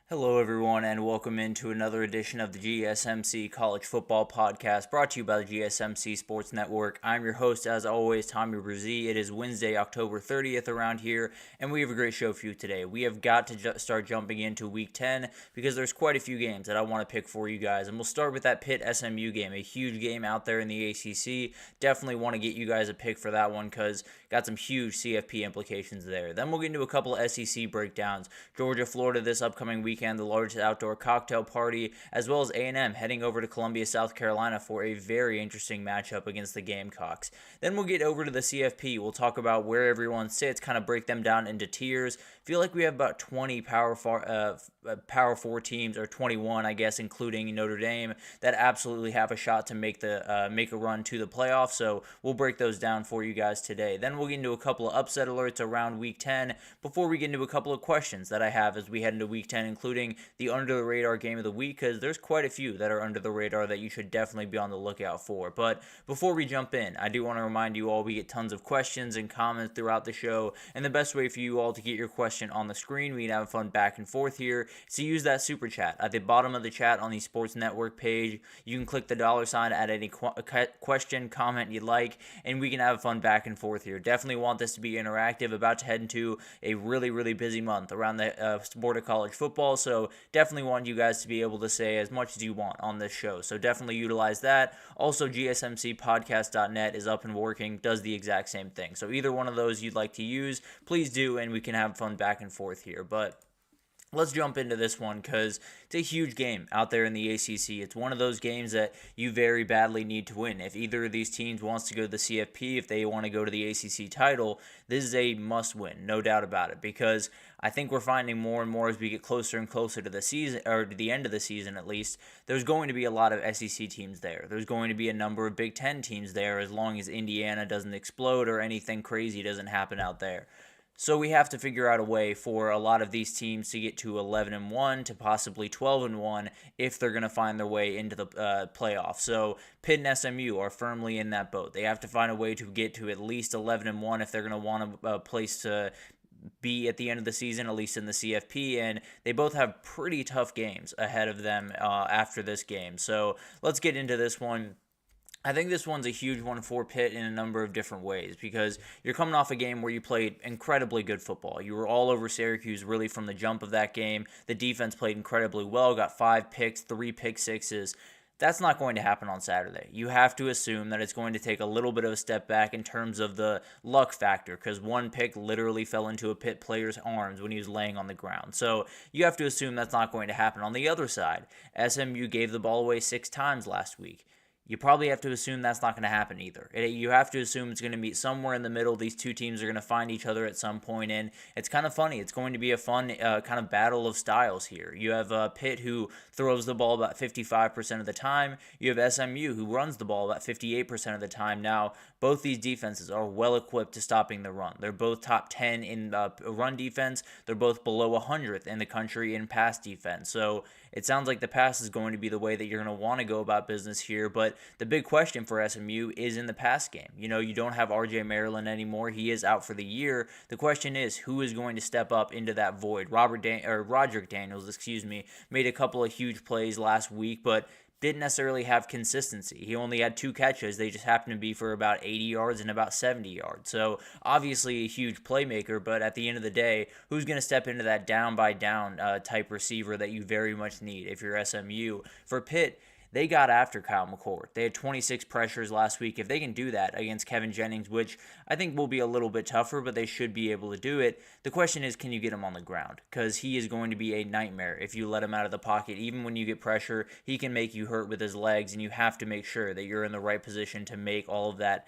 Hello, everyone, and welcome into another edition of the GSMC College Football Podcast, brought to you by the GSMC Sports Network. I'm your host, as always, Tommy Brzee. It is Wednesday, October 30th around here, and we have a great show for you today. We have got to start jumping into Week 10 because there's quite a few games that I want to pick for you guys, and we'll start with that Pitt-SMU game, a huge game out there in the ACC. Definitely want to get you guys a pick for that one because got some huge CFP implications there. Then we'll get into a couple of SEC breakdowns. Georgia-Florida this upcoming weekend, the largest outdoor cocktail party, as well as A&M heading over to Columbia, South Carolina for a very interesting matchup against the Gamecocks. Then we'll get over to the CFP. We'll talk about where everyone sits, kind of break them down into tiers. Feel like we have about 20 Power 4 teams, or 21, I guess, including Notre Dame, that absolutely have a shot to make a run to the playoffs. So we'll break those down for you guys today. Then we'll get into a couple of upset alerts around Week 10 before we get into a couple of questions that I have as we head into Week 10, including the under-the-radar game of the week, because there's quite a few that are under the radar that you should definitely be on the lookout for. But before we jump in, I do want to remind you all we get tons of questions and comments throughout the show, and the best way for you all to get your question on the screen, we can have fun back and forth here, is to use that super chat. At the bottom of the chat on the Sports Network page, you can click the $, add any question, comment you'd like, and we can have fun back and forth here. Definitely want this to be interactive. About to head into a really, really busy month around the sport of college football, so definitely want you guys to be able to say as much as you want on this show. So definitely utilize that. Also, GSMCpodcast.net is up and working, does the exact same thing. So either one of those you'd like to use, please do, and we can have fun back and forth here. But let's jump into this one because it's a huge game out there in the ACC. It's one of those games that you very badly need to win. If either of these teams wants to go to the CFP, if they want to go to the ACC title, this is a must-win, no doubt about it, because I think we're finding more and more as we get closer and closer to the season, or to the end of the season at least, there's going to be a lot of SEC teams there. There's going to be a number of Big Ten teams there as long as Indiana doesn't explode or anything crazy doesn't happen out there. So we have to figure out a way for a lot of these teams to get to 11-1 to possibly 12-1 if they're going to find their way into the playoffs. So Pitt and SMU are firmly in that boat. They have to find a way to get to at least 11-1 if they're going to want a place to be at the end of the season, at least in the CFP, and they both have pretty tough games ahead of them after this game. So let's get into this one. I think this one's a huge one for Pitt in a number of different ways because you're coming off a game where you played incredibly good football. You were all over Syracuse really from the jump of that game. The defense played incredibly well, got 5 picks, 3 pick sixes. That's not going to happen on Saturday. You have to assume that it's going to take a little bit of a step back in terms of the luck factor because one pick literally fell into a Pitt player's arms when he was laying on the ground. So you have to assume that's not going to happen. On the other side, SMU gave the ball away 6 times last week. You probably have to assume that's not going to happen either. You have to assume it's going to meet somewhere in the middle. These two teams are going to find each other at some point, and it's kind of funny. It's going to be a fun kind of battle of styles here. You have Pitt, who throws the ball about 55% of the time. You have SMU, who runs the ball about 58% of the time. Now, both these defenses are well-equipped to stopping the run. They're both top 10 in run defense. They're both below 100th in the country in pass defense. So it sounds like the pass is going to be the way that you're going to want to go about business here, but the big question for SMU is in the pass game. You know, you don't have R.J. Maryland anymore. He is out for the year. The question is, who is going to step up into that void? Roderick Daniels, made a couple of huge plays last week, but didn't necessarily have consistency. He only had 2 catches. They just happened to be for about 80 yards and about 70 yards. So obviously a huge playmaker, but at the end of the day, who's going to step into that down-by-down type receiver that you very much need if you're SMU? For Pitt, they got after Kyle McCord. They had 26 pressures last week. If they can do that against Kevin Jennings, which I think will be a little bit tougher, but they should be able to do it, the question is, can you get him on the ground? Because he is going to be a nightmare if you let him out of the pocket. Even when you get pressure, he can make you hurt with his legs, and you have to make sure that you're in the right position to make all of that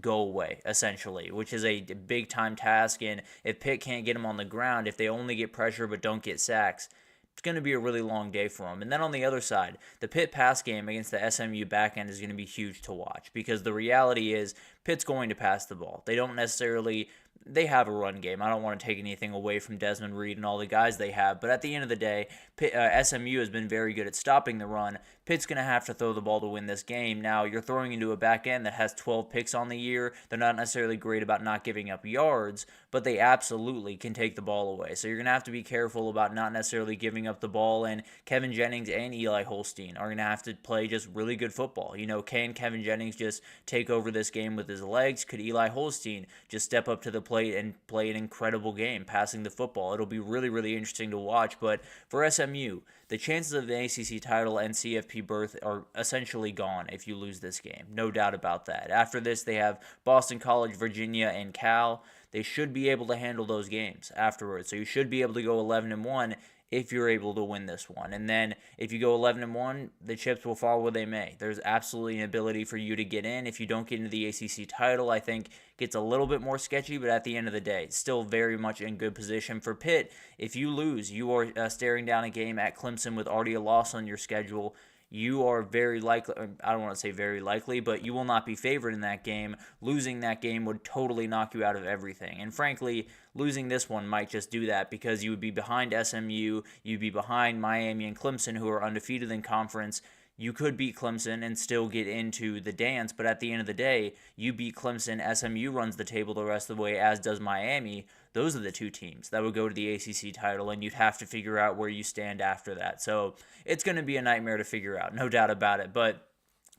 go away, essentially, which is a big-time task. And if Pitt can't get him on the ground, if they only get pressure but don't get sacks, it's going to be a really long day for him. And then on the other side, the Pitt pass game against the SMU backend is going to be huge to watch because the reality is Pitt's going to pass the ball. They don't necessarily they have a run game. I don't want to take anything away from Desmond Reed and all the guys they have, but at the end of the day, SMU has been very good at stopping the run. Pitt's going to have to throw the ball to win this game. Now, you're throwing into a back end that has 12 picks on the year. They're not necessarily great about not giving up yards, but they absolutely can take the ball away. So you're going to have to be careful about not necessarily giving up the ball, and Kevin Jennings and Eli Holstein are going to have to play just really good football. Can Kevin Jennings just take over this game with his legs? Could Eli Holstein just step up to the plate and play an incredible game passing the football? It'll be really, really interesting to watch. But for SMU, the chances of the ACC title and CFP berth are essentially gone if you lose this game. No doubt about that. After this, they have Boston College, Virginia, and Cal. They should be able to handle those games afterwards. So you should be able to go 11-1 if you're able to win this one. And then if you go 11-1, the chips will fall where they may. There's absolutely an ability for you to get in. If you don't get into the ACC title, I think gets a little bit more sketchy, but at the end of the day, it's still very much in good position. For Pitt, if you lose, you are staring down a game at Clemson with already a loss on your schedule. You are very likely, I don't want to say very likely, but you will not be favored in that game. Losing that game would totally knock you out of everything. And frankly, losing this one might just do that because you would be behind SMU, you'd be behind Miami and Clemson, who are undefeated in conference. You could beat Clemson and still get into the dance, but at the end of the day, you beat Clemson, SMU runs the table the rest of the way, as does Miami. Those are the two teams that would go to the ACC title, and you'd have to figure out where you stand after that. So it's going to be a nightmare to figure out, no doubt about it. But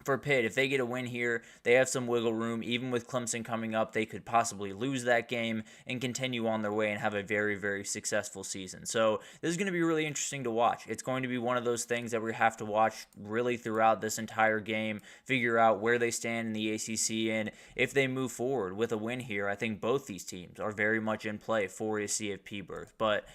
for Pitt, if they get a win here, they have some wiggle room. Even with Clemson coming up, they could possibly lose that game and continue on their way and have a very, very successful season. So this is going to be really interesting to watch. It's going to be one of those things that we have to watch really throughout this entire game, figure out where they stand in the ACC, and if they move forward with a win here, I think both these teams are very much in play for a CFP berth. But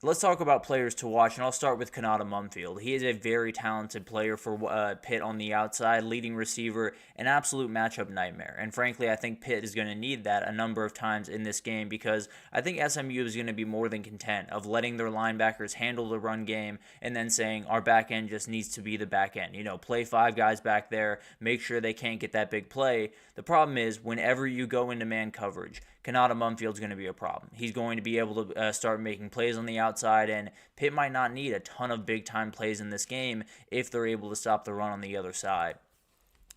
let's talk about players to watch, and I'll start with Kanata Mumfield. He is a very talented player for Pitt on the outside, leading receiver, an absolute matchup nightmare. And frankly, I think Pitt is going to need that a number of times in this game because I think SMU is going to be more than content of letting their linebackers handle the run game and then saying our back end just needs to be the back end. Play 5 guys back there, make sure they can't get that big play. The problem is whenever you go into man coverage, Kanata Mumfield's going to be a problem. He's going to be able to start making plays on the outside, and Pitt might not need a ton of big-time plays in this game if they're able to stop the run on the other side.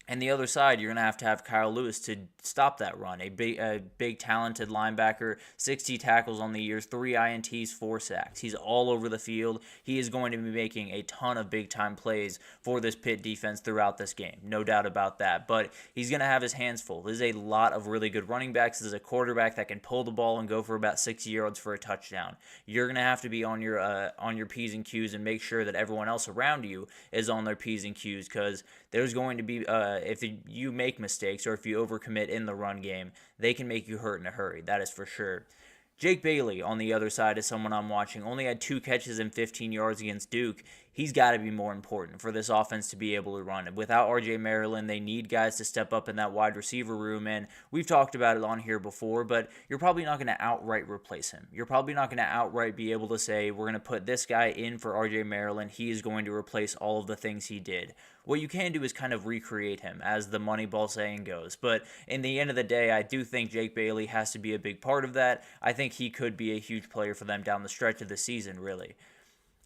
And the other side, you're going to have Kyle Lewis to stop that run. A big talented linebacker, 60 tackles on the year, 3 INTs, 4 sacks. He's all over the field. He is going to be making a ton of big-time plays for this Pitt defense throughout this game. No doubt about that. But he's going to have his hands full. There's a lot of really good running backs. There's a quarterback that can pull the ball and go for about 60 yards for a touchdown. You're going to have to be on your P's and Q's and make sure that everyone else around you is on their P's and Q's because there's going to be if you make mistakes or if you overcommit in the run game, they can make you hurt in a hurry. That is for sure. Jake Bailey on the other side is someone I'm watching. Only had 2 catches and 15 yards against Duke. He's got to be more important for this offense to be able to run. Without R.J. Maryland, they need guys to step up in that wide receiver room, and we've talked about it on here before, but you're probably not going to outright replace him. You're probably not going to outright be able to say, we're going to put this guy in for R.J. Maryland. He is going to replace all of the things he did. What you can do is kind of recreate him, as the Moneyball saying goes. But in the end of the day, I do think Jake Bailey has to be a big part of that. I think he could be a huge player for them down the stretch of the season, really.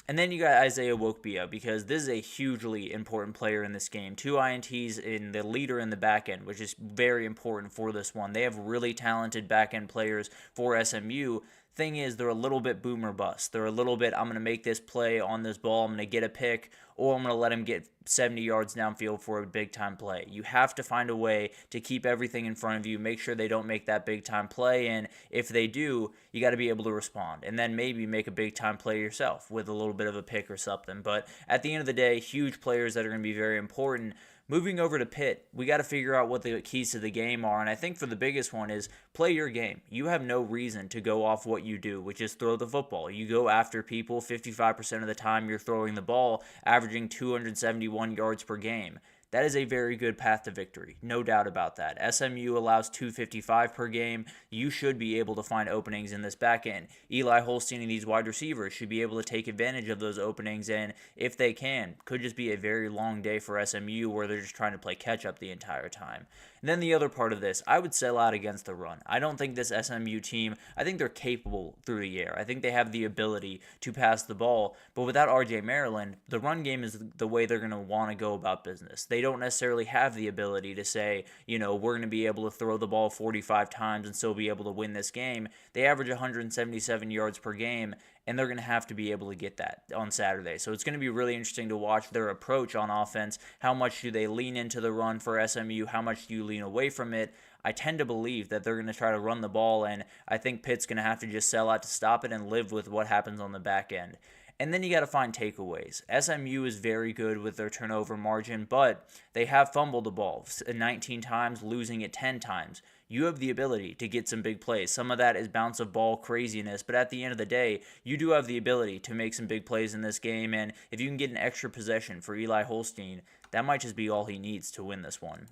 And then you got Isaiah Wokbia, because this is a hugely important player in this game. 2 INTs in the leader in the back end, which is very important for this one. They have really talented back end players for SMU. Thing is, they're a little bit boom or bust. They're a little bit, I'm going to make this play on this ball, I'm going to get a pick, or I'm going to let him get 70 yards downfield for a big-time play. You have to find a way to keep everything in front of you, make sure they don't make that big-time play, and if they do, you got to be able to respond, and then maybe make a big-time play yourself with a little bit of a pick or something. But at the end of the day, huge players that are going to be very important. Moving over to Pitt, we got to figure out what the keys to the game are, and I think for the biggest one is play your game. You have no reason to go off what you do, which is throw the football. You go after people 55% of the time you're throwing the ball, averaging 271 yards per game. That is a very good path to victory, no doubt about that. SMU allows 255 per game. You should be able to find openings in this back end. Eli Holstein and these wide receivers should be able to take advantage of those openings, and if they can, could just be a very long day for SMU where they're just trying to play catch-up the entire time. And then the other part of this, I would sell out against the run. I don't think this SMU team, I think they're capable through the air. I think they have the ability to pass the ball, but without RJ Maryland, the run game is the way they're going to want to go about business. They don't necessarily have the ability to say, we're going to be able to throw the ball 45 times and still be able to win this game. They average 177 yards per game, and they're going to have to be able to get that on Saturday. So it's going to be really interesting to watch their approach on offense. How much do they lean into the run for SMU? How much do you lean away from it? I tend to believe that they're going to try to run the ball, and I think Pitt's going to have to just sell out to stop it and live with what happens on the back end. And then you got to find takeaways. SMU is very good with their turnover margin, but they have fumbled the ball 19 times, losing it 10 times. You have the ability to get some big plays. Some of that is bounce of ball craziness, but at the end of the day, you do have the ability to make some big plays in this game, and if you can get an extra possession for Eli Holstein, that might just be all he needs to win this one.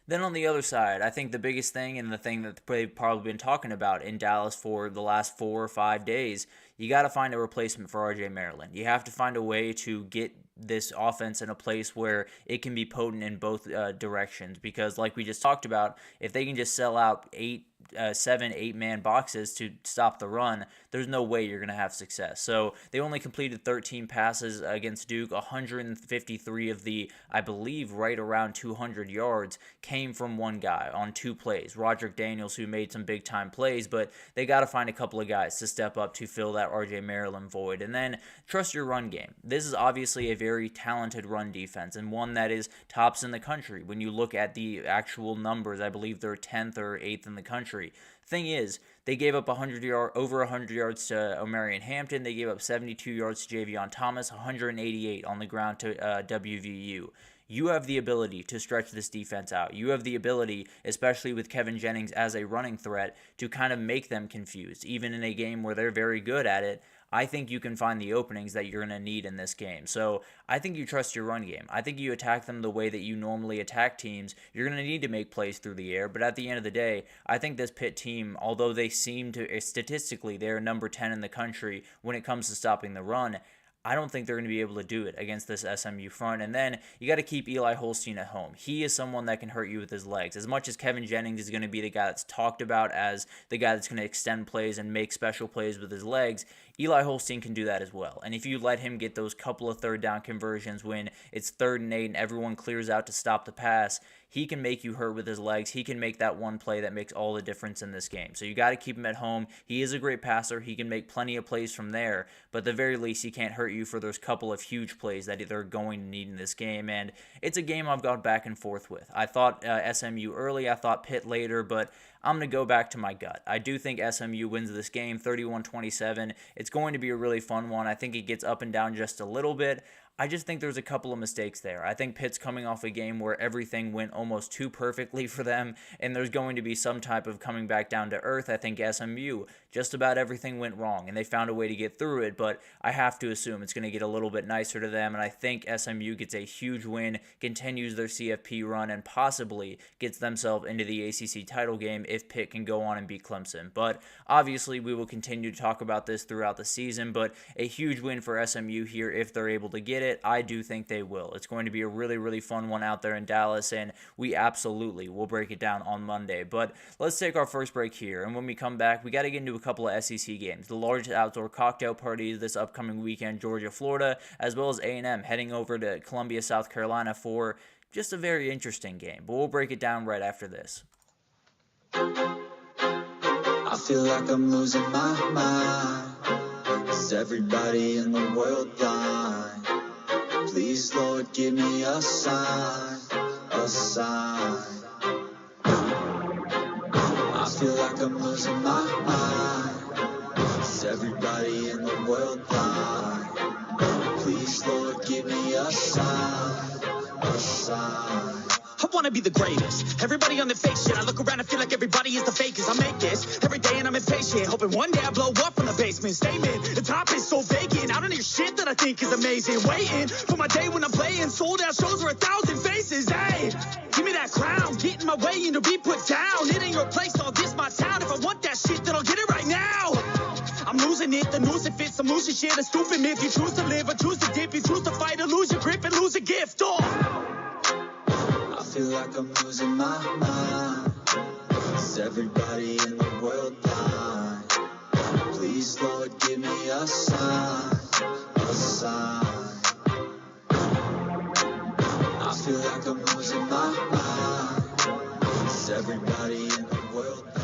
Then on the other side, I think the biggest thing and the thing that they've probably been talking about in Dallas for the last 4 or 5 days, you got to find a replacement for RJ Maryland. You have to find a way to get this offense in a place where it can be potent in both directions, because like we just talked about, if they can just sell out 7, 8-man boxes to stop the run, there's no way you're going to have success. So they only completed 13 passes against Duke. 153 of the, I believe, right around 200 yards came from one guy on 2 plays. Roderick Daniels, who made some big-time plays, but they got to find a couple of guys to step up to fill that RJ Maryland void. And then trust your run game. This is obviously a very talented run defense and one that is tops in the country. When you look at the actual numbers, I believe they're 10th or 8th in the country. Thing is, they gave up over 100 yards to Omarion Hampton. They gave up 72 yards to Javion Thomas, 188 on the ground to WVU. You have the ability to stretch this defense out. You have the ability, especially with Kevin Jennings as a running threat, to kind of make them confused. Even in a game where they're very good at it, I think you can find the openings that you're going to need in this game. So I think you trust your run game. I think you attack them the way that you normally attack teams. You're going to need to make plays through the air, but at the end of the day, I think this Pitt team, although they seem to, statistically, they're number 10 in the country when it comes to stopping the run, I don't think they're going to be able to do it against this SMU front. And then you got to keep Eli Holstein at home. He is someone that can hurt you with his legs. As much as Kevin Jennings is going to be the guy that's talked about as the guy that's going to extend plays and make special plays with his legs, Eli Holstein can do that as well. And if you let him get those couple of third down conversions when it's 3rd and 8 and everyone clears out to stop the pass, he can make you hurt with his legs. He can make that one play that makes all the difference in this game. So you got to keep him at home. He is a great passer. He can make plenty of plays from there, but at the very least, he can't hurt you for those couple of huge plays that they're going to need in this game. And it's a game I've gone back and forth with. I thought SMU early. I thought Pitt later, but I'm going to go back to my gut. I do think SMU wins this game 31-27. It's going to be a really fun one. I think it gets up and down just a little bit. I just think there's a couple of mistakes there. I think Pitt's coming off a game where everything went almost too perfectly for them, and there's going to be some type of coming back down to earth. I think SMU, just about everything went wrong, and they found a way to get through it, but I have to assume it's going to get a little bit nicer to them, and I think SMU gets a huge win, continues their CFP run, and possibly gets themselves into the ACC title game if Pitt can go on and beat Clemson. But obviously, we will continue to talk about this throughout the season, but a huge win for SMU here if they're able to get it. I do think they will. It's going to be a really, really fun one out there in Dallas, and we absolutely will break it down on Monday. But let's take our first break here, and when we come back, we got to get into a couple of SEC games. The largest outdoor cocktail party this upcoming weekend, Georgia, Florida, as well as A&M heading over to Columbia, South Carolina for just a very interesting game. But we'll break it down right after this. I feel like I'm losing my mind. Is everybody in the world blind? Please, Lord, give me a sign, a sign. I feel like I'm losing my mind. Is everybody in the world blind? Please, Lord, give me a sign, a sign. I wanna be the greatest. Everybody on the fake shit. I look around and feel like everybody is the fakest. I make this every day and I'm impatient, hoping one day I blow up from the basement. Statement, the top is so vacant. I don't hear shit that I think is amazing. Waiting for my day when I'm playing sold out shows for 1,000 faces. Hey, give me that crown, get in my way and to be put down. It ain't your place, all this my town. If I want that shit, then I'll get it right now. I'm losing it, the noose it fits. I'm losing shit, a stupid myth. You choose to live or choose to dip. You choose to fight or lose your grip and lose a gift. Oh. feel like I'm losing my mind. Is everybody in the world blind? Please, Lord, give me a sign, a sign. I feel like I'm losing my mind. Is everybody in the world blind?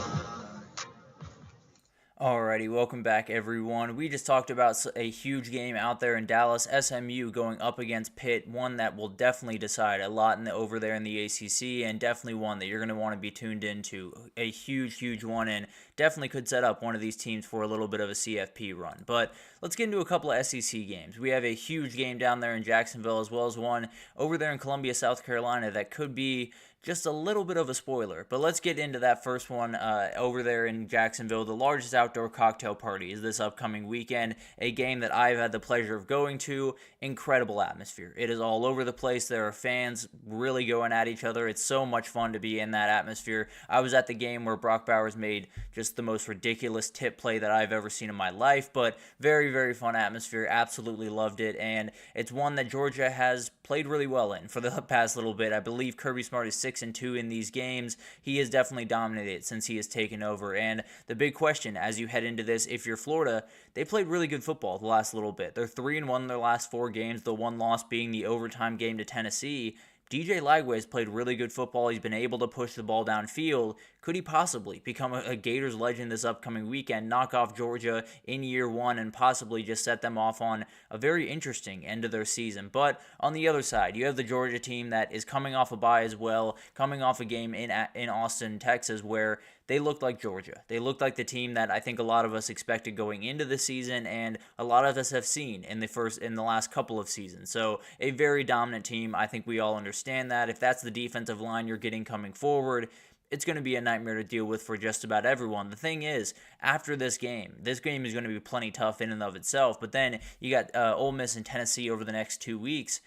Alrighty, welcome back everyone. We just talked about a huge game out there in Dallas, SMU going up against Pitt, one that will definitely decide a lot over there in the ACC, and definitely one that you're going to want to be tuned into. A huge one, and definitely could set up one of these teams for a little bit of a CFP run. But let's get into a couple of SEC games. We have a huge game down there in Jacksonville, as well as one over there in Columbia, South Carolina, that could be just a little bit of a spoiler, but let's get into that first one over there in Jacksonville. The largest outdoor cocktail party is this upcoming weekend, a game that I've had the pleasure of going to. Incredible atmosphere. It is all over the place. There are fans really going at each other. It's so much fun to be in that atmosphere. I was at the game where Brock Bowers made just the most ridiculous tip play that I've ever seen in my life, but very fun atmosphere. Absolutely loved it, and it's one that Georgia has played really well in for the past little bit. I believe Kirby Smart is 6-2 in these games. He has definitely dominated since he has taken over. And the big question as you head into this, if you're Florida, they played really good football the last little bit. They're 3-1 in their last 4 games, the one loss being the overtime game to Tennessee. DJ Lagway has played really good football. He's been able to push the ball downfield. Could he possibly become a Gators legend this upcoming weekend, knock off Georgia in year one, and possibly just set them off on a very interesting end of their season? But on the other side, you have the Georgia team that is coming off a bye as well, coming off a game in Austin, Texas, where they looked like Georgia. They looked like the team that I think a lot of us expected going into the season, and a lot of us have seen in the last couple of seasons. So a very dominant team. I think we all understand that. If that's the defensive line you're getting coming forward, it's going to be a nightmare to deal with for just about everyone. The thing is, after this game is going to be plenty tough in and of itself, but then you got Ole Miss and Tennessee over the next 2 weeks.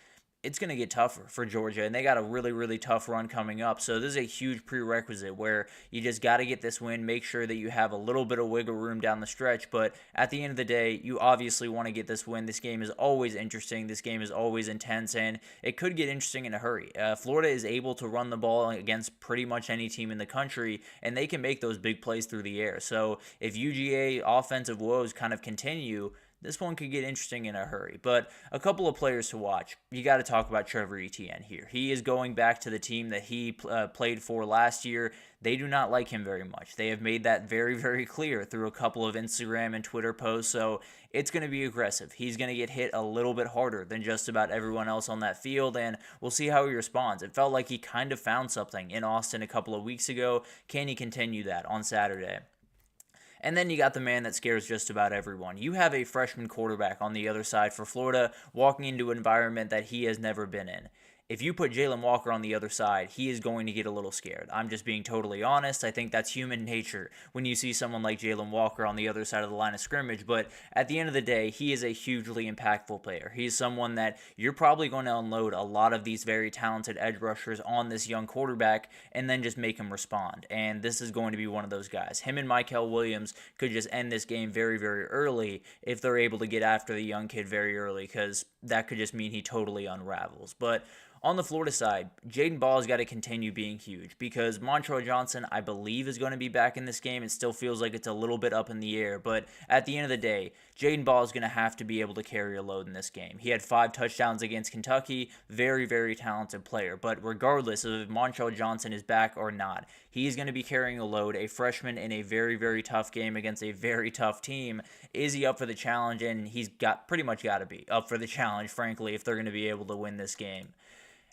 It's going to get tougher for Georgia, and they got a really tough run coming up. So this is a huge prerequisite where you just got to get this win, make sure that you have a little bit of wiggle room down the stretch. But at the end of the day, you obviously want to get this win. This game is always interesting. This game is always intense, and it could get interesting in a hurry. Florida is able to run the ball against pretty much any team in the country, and they can make those big plays through the air. So if UGA offensive woes kind of continue, this one could get interesting in a hurry. But a couple of players to watch. You got to talk about Trevor Etienne here. He is going back to the team that he played for last year. They do not like him very much. They have made that very clear through a couple of Instagram and Twitter posts. So it's going to be aggressive. He's going to get hit a little bit harder than just about everyone else on that field, and we'll see how he responds. It felt like he kind of found something in Austin a couple of weeks ago. Can he continue that on Saturday? And then you got the man that scares just about everyone. You have a freshman quarterback on the other side for Florida walking into an environment that he has never been in. If you put Jalen Walker on the other side, he is going to get a little scared. I'm just being totally honest. I think that's human nature when you see someone like Jalen Walker on the other side of the line of scrimmage. But at the end of the day, he is a hugely impactful player. He's someone that you're probably going to unload a lot of these very talented edge rushers on this young quarterback and then just make him respond. And this is going to be one of those guys. Him and Mykel Williams could just end this game very early if they're able to get after the young kid very early, because that could just mean he totally unravels. But on the Florida side, Jaden Ball has got to continue being huge because Montrell Johnson, I believe, is going to be back in this game. It still feels like it's a little bit up in the air, but at the end of the day, Jaden Ball is going to have to be able to carry a load in this game. He had 5 touchdowns against Kentucky, very talented player, but regardless of if Montrell Johnson is back or not, he is going to be carrying a load, a freshman in a very tough game against a very tough team. Is he up for the challenge? And he's pretty much got to be up for the challenge, frankly, if they're going to be able to win this game.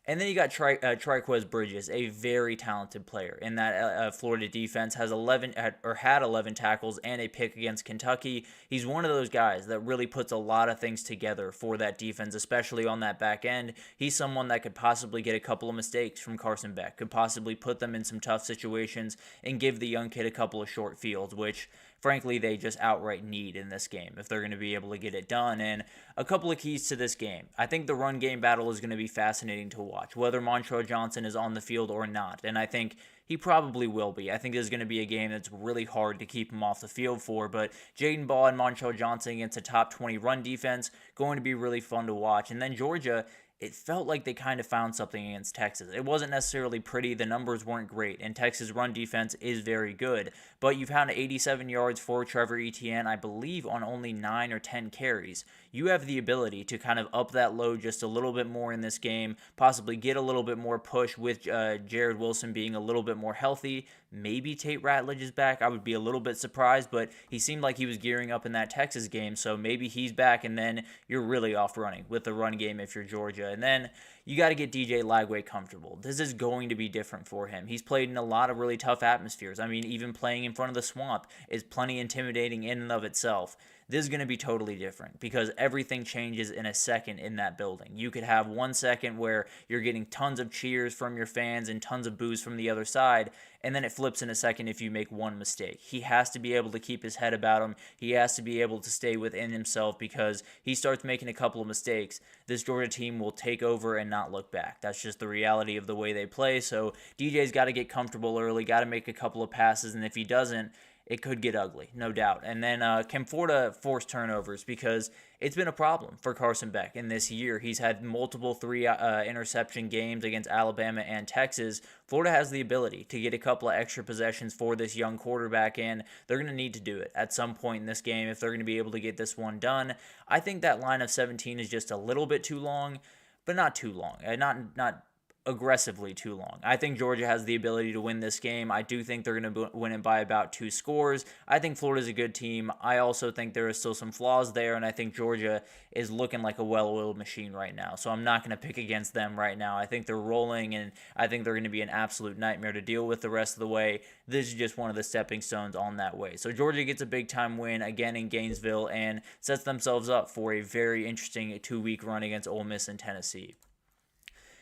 And then you got Triquez Bridges, a very talented player in that Florida defense, had 11 tackles and a pick against Kentucky. He's one of those guys that really puts a lot of things together for that defense, especially on that back end. He's someone that could possibly get a couple of mistakes from Carson Beck, could possibly put them in some tough situations and give the young kid a couple of short fields, which frankly they just outright need in this game if they're going to be able to get it done. And a couple of keys to this game. I think the run game battle is going to be fascinating to watch, whether Montrell Johnson is on the field or not. And I think he probably will be. I think this is going to be a game that's really hard to keep him off the field for. But Jaden Ball and Montrell Johnson against a top 20 run defense, going to be really fun to watch. And then Georgia, it felt like they kind of found something against Texas. It wasn't necessarily pretty. The numbers weren't great, and Texas' run defense is very good. But you found 87 yards for Trevor Etienne, I believe, on only 9 or 10 carries. You have the ability to kind of up that load just a little bit more in this game, possibly get a little bit more push with Jared Wilson being a little bit more healthy. Maybe Tate Ratledge is back. I would be a little bit surprised, but he seemed like he was gearing up in that Texas game, so maybe he's back, and then you're really off running with the run game if you're Georgia. And then you got to get DJ Lagway comfortable. This is going to be different for him. He's played in a lot of really tough atmospheres. I mean, even playing in front of the Swamp is plenty intimidating in and of itself. This is going to be totally different because everything changes in a second in that building. You could have 1 second where you're getting tons of cheers from your fans and tons of boos from the other side, and then it flips in a second if you make one mistake. He has to be able to keep his head about him. He has to be able to stay within himself because he starts making a couple of mistakes. This Georgia team will take over and not look back. That's just the reality of the way they play. So DJ's got to get comfortable early, got to make a couple of passes, and if he doesn't, it could get ugly, no doubt. And then can Florida force turnovers? Because it's been a problem for Carson Beck in this year. He's had multiple 3 interception games against Alabama and Texas. Florida has the ability to get a couple of extra possessions for this young quarterback, and they're going to need to do it at some point in this game if they're going to be able to get this one done. I think that line of 17 is just a little bit too long, but not too long. Not aggressively too long. I think Georgia has the ability to win this game. I do think they're going to win it by about 2 scores. I think Florida's a good team. I also think there is still some flaws there, and I think Georgia is looking like a well-oiled machine right now. So I'm not going to pick against them right now. I think they're rolling, and I think they're going to be an absolute nightmare to deal with the rest of the way. This is just one of the stepping stones on that way. So Georgia gets a big-time win again in Gainesville and sets themselves up for a very interesting 2-week run against Ole Miss and Tennessee.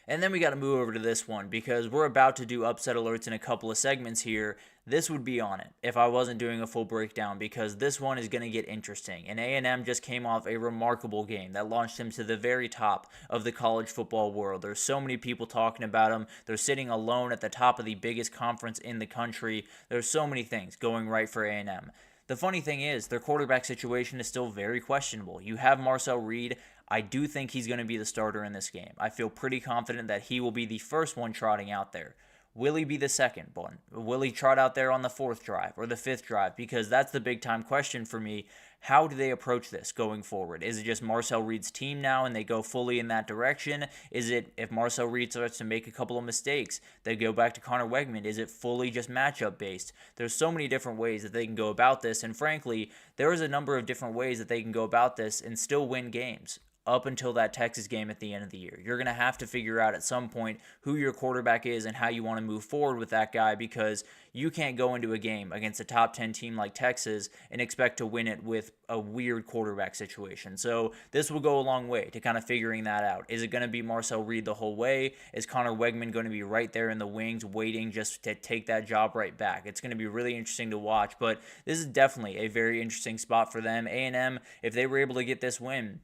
And then we got to move over to this one because we're about to do upset alerts in a couple of segments here. This would be on it if I wasn't doing a full breakdown because this one is going to get interesting. And A&M just came off a remarkable game that launched him to the very top of the college football world. There's so many people talking about him. They're sitting alone at the top of the biggest conference in the country. There's so many things going right for A&M. The funny thing is, their quarterback situation is still very questionable. You have Marcel Reed. I do think he's going to be the starter in this game. I feel pretty confident that he will be the first one trotting out there. Will he be the second one? Will he trot out there on the 4th drive or the 5th drive? Because that's the big time question for me. How do they approach this going forward? Is it just Marcel Reed's team now and they go fully in that direction? Is it if Marcel Reed starts to make a couple of mistakes, they go back to Connor Wegman? Is it fully just matchup based? There's so many different ways that they can go about this, and frankly, there is a number of different ways that they can go about this and still win games up until that Texas game at the end of the year. You're going to have to figure out at some point who your quarterback is and how you want to move forward with that guy because you can't go into a game against a top 10 team like Texas and expect to win it with a weird quarterback situation. So this will go a long way to kind of figuring that out. Is it going to be Marcel Reed the whole way? Is Connor Wegman going to be right there in the wings waiting just to take that job right back? It's going to be really interesting to watch, but this is definitely a very interesting spot for them. A&M, if they were able to get this win,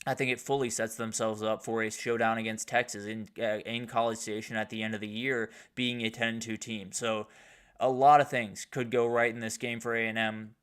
I think it fully sets themselves up for a showdown against Texas in College Station at the end of the year, being a 10-2 team. So a lot of things could go right in this game for A&M.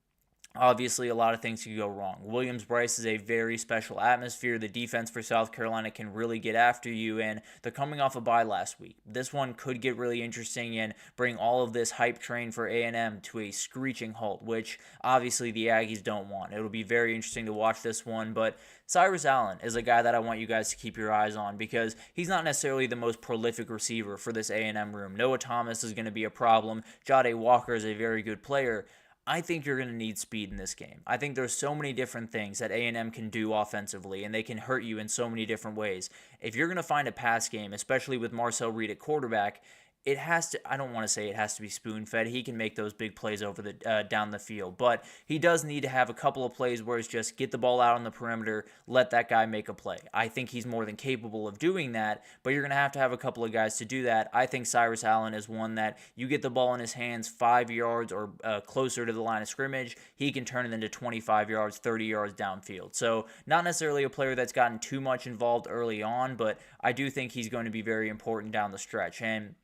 Obviously, a lot of things could go wrong. Williams-Brice is a very special atmosphere. The defense for South Carolina can really get after you, and they're coming off a bye last week. This one could get really interesting and bring all of this hype train for A&M to a screeching halt, which obviously the Aggies don't want. It'll be very interesting to watch this one, but Cyrus Allen is a guy that I want you guys to keep your eyes on because he's not necessarily the most prolific receiver for this A&M room. Noah Thomas is going to be a problem. Jade Walker is a very good player. I think you're going to need speed in this game. I think there's so many different things that A&M can do offensively, and they can hurt you in so many different ways. If you're going to find a pass game, especially with Marcel Reed at quarterback, it has to, I don't want to say it has to be spoon-fed. He can make those big plays over the down the field, but he does need to have a couple of plays where it's just get the ball out on the perimeter, let that guy make a play. I think he's more than capable of doing that, but you're going to have a couple of guys to do that. I think Cyrus Allen is one that you get the ball in his hands 5 yards or closer to the line of scrimmage, he can turn it into 25 yards, 30 yards downfield. So not necessarily a player that's gotten too much involved early on, but I do think he's going to be very important down the stretch. And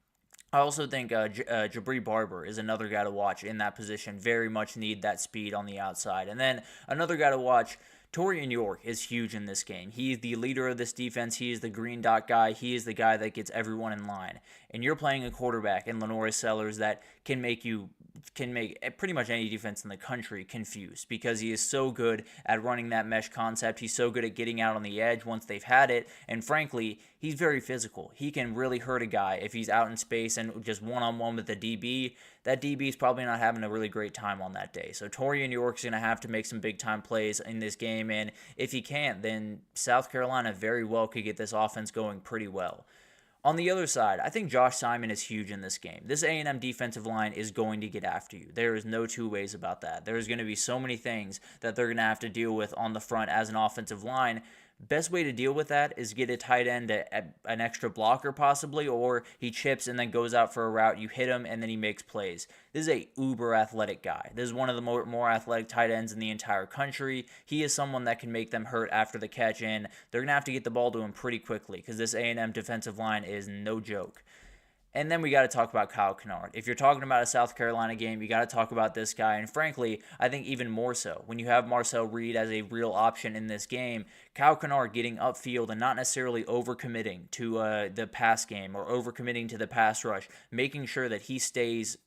I also think Jabri Barber is another guy to watch in that position. Very much need that speed on the outside. And then another guy to watch, Torian York is huge in this game. He's the leader of this defense. He is the green dot guy. He is the guy that gets everyone in line. And you're playing a quarterback in Lenoris Sellers that can make pretty much any defense in the country confused, because he is so good at running that mesh concept. He's so good at getting out on the edge once they've had it. And frankly, he's very physical. He can really hurt a guy if he's out in space and just one-on-one with the DB. That DB is probably not having a really great time on that day. So Torian York's going to have to make some big-time plays in this game, and if he can't, then South Carolina very well could get this offense going pretty well. On the other side, I think Josh Simon is huge in this game. This A&M defensive line is going to get after you. There is no two ways about that. There's going to be so many things that they're going to have to deal with on the front as an offensive line. Best way to deal with that is get a tight end an extra blocker possibly, or he chips and then goes out for a route, you hit him, and then he makes plays. This is a uber athletic guy. This is one of the more athletic tight ends in the entire country. He is someone that can make them hurt after the catch, and they're going to have to get the ball to him pretty quickly because this A&M defensive line is no joke. And then we got to talk about Kyle Kennard. If you're talking about a South Carolina game, you got to talk about this guy. And frankly, I think even more so, when you have Marcel Reed as a real option in this game, Kyle Kennard getting upfield and not necessarily overcommitting to the pass game or overcommitting to the pass rush, making sure that he stays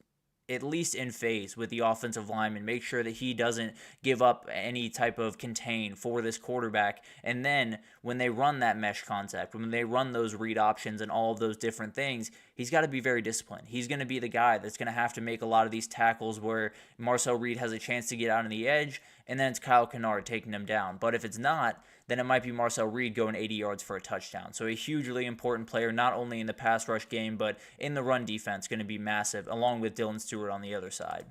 at least in phase with the offensive lineman, make sure that he doesn't give up any type of contain for this quarterback. And then when they run that mesh concept, when they run those read options and all of those different things, he's got to be very disciplined. He's going to be the guy that's going to have to make a lot of these tackles where Marcel Reed has a chance to get out on the edge, and then it's Kyle Kennard taking him down. But if it's not, then it might be Marcel Reed going 80 yards for a touchdown. So a hugely important player, not only in the pass rush game, but in the run defense, going to be massive, along with Dylan Stewart on the other side.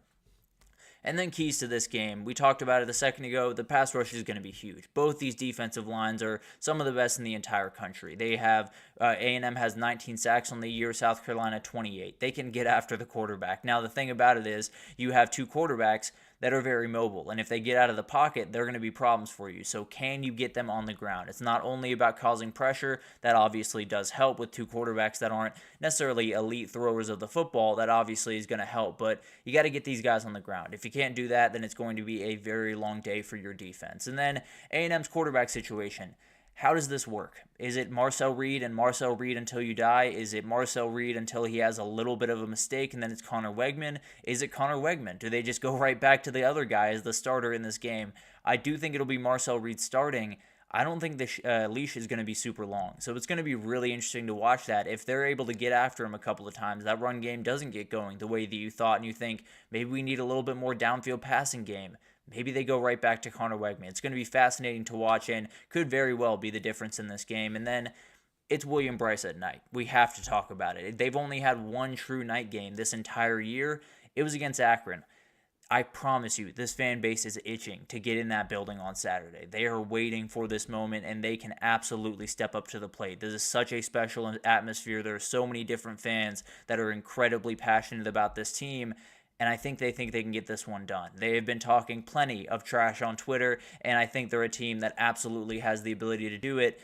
And then keys to this game, we talked about it a second ago, the pass rush is going to be huge. Both these defensive lines are some of the best in the entire country. They have, A&M has 19 sacks on the year, South Carolina 28. They can get after the quarterback. Now the thing about it is, you have two quarterbacks that are very mobile, and if they get out of the pocket, they're going to be problems for you. So can you get them on the ground? It's not only about causing pressure. That obviously does help with two quarterbacks that aren't necessarily elite throwers of the football. That obviously is going to help, but you got to get these guys on the ground. If you can't do that, then it's going to be a very long day for your defense. And then A&M's quarterback situation. How does this work? Is it Marcel Reed and Marcel Reed until you die? Is it Marcel Reed until he has a little bit of a mistake and then it's Connor Wegman? Is it Connor Wegman? Do they just go right back to the other guy as the starter in this game? I do think it'll be Marcel Reed starting. I don't think the leash is going to be super long. So it's going to be really interesting to watch that. If they're able to get after him a couple of times, that run game doesn't get going the way that you thought, and you think maybe we need a little bit more downfield passing game. Maybe they go right back to Connor Wegman. It's going to be fascinating to watch and could very well be the difference in this game. And then it's William Bryce at night. We have to talk about it. They've only had one true night game this entire year. It was against Akron. I promise you, this fan base is itching to get in that building on Saturday. They are waiting for this moment, and they can absolutely step up to the plate. This is such a special atmosphere. There are so many different fans that are incredibly passionate about this team, and I think they can get this one done. They have been talking plenty of trash on Twitter, and I think they're a team that absolutely has the ability to do it,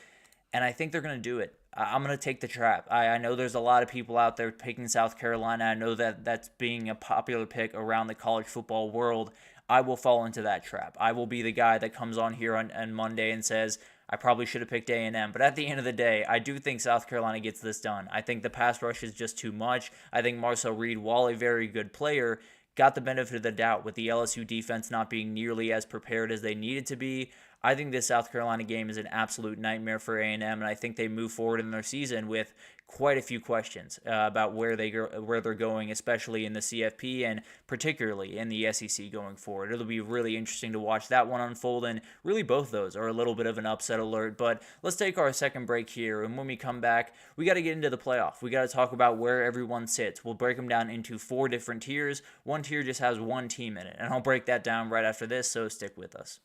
and I think they're going to do it. I'm going to take the trap. I know there's a lot of people out there picking South Carolina. I know that that's being a popular pick around the college football world. I will fall into that trap. I will be the guy that comes on here on Monday and says, I probably should have picked A&M. But at the end of the day, I do think South Carolina gets this done. I think the pass rush is just too much. I think Marcel Reed, while a very good player, got the benefit of the doubt with the LSU defense not being nearly as prepared as they needed to be. I think this South Carolina game is an absolute nightmare for A&M, and I think they move forward in their season with quite a few questions about where they're going, especially in the CFP and particularly in the SEC going forward. It'll be really interesting to watch that one unfold, and really both those are a little bit of an upset alert. But let's take our second break here, and when we come back, we got to get into the playoff. We got to talk about where everyone sits. We'll break them down into 4 different tiers. One tier just has one team in it, and I'll break that down right after this, so stick with us.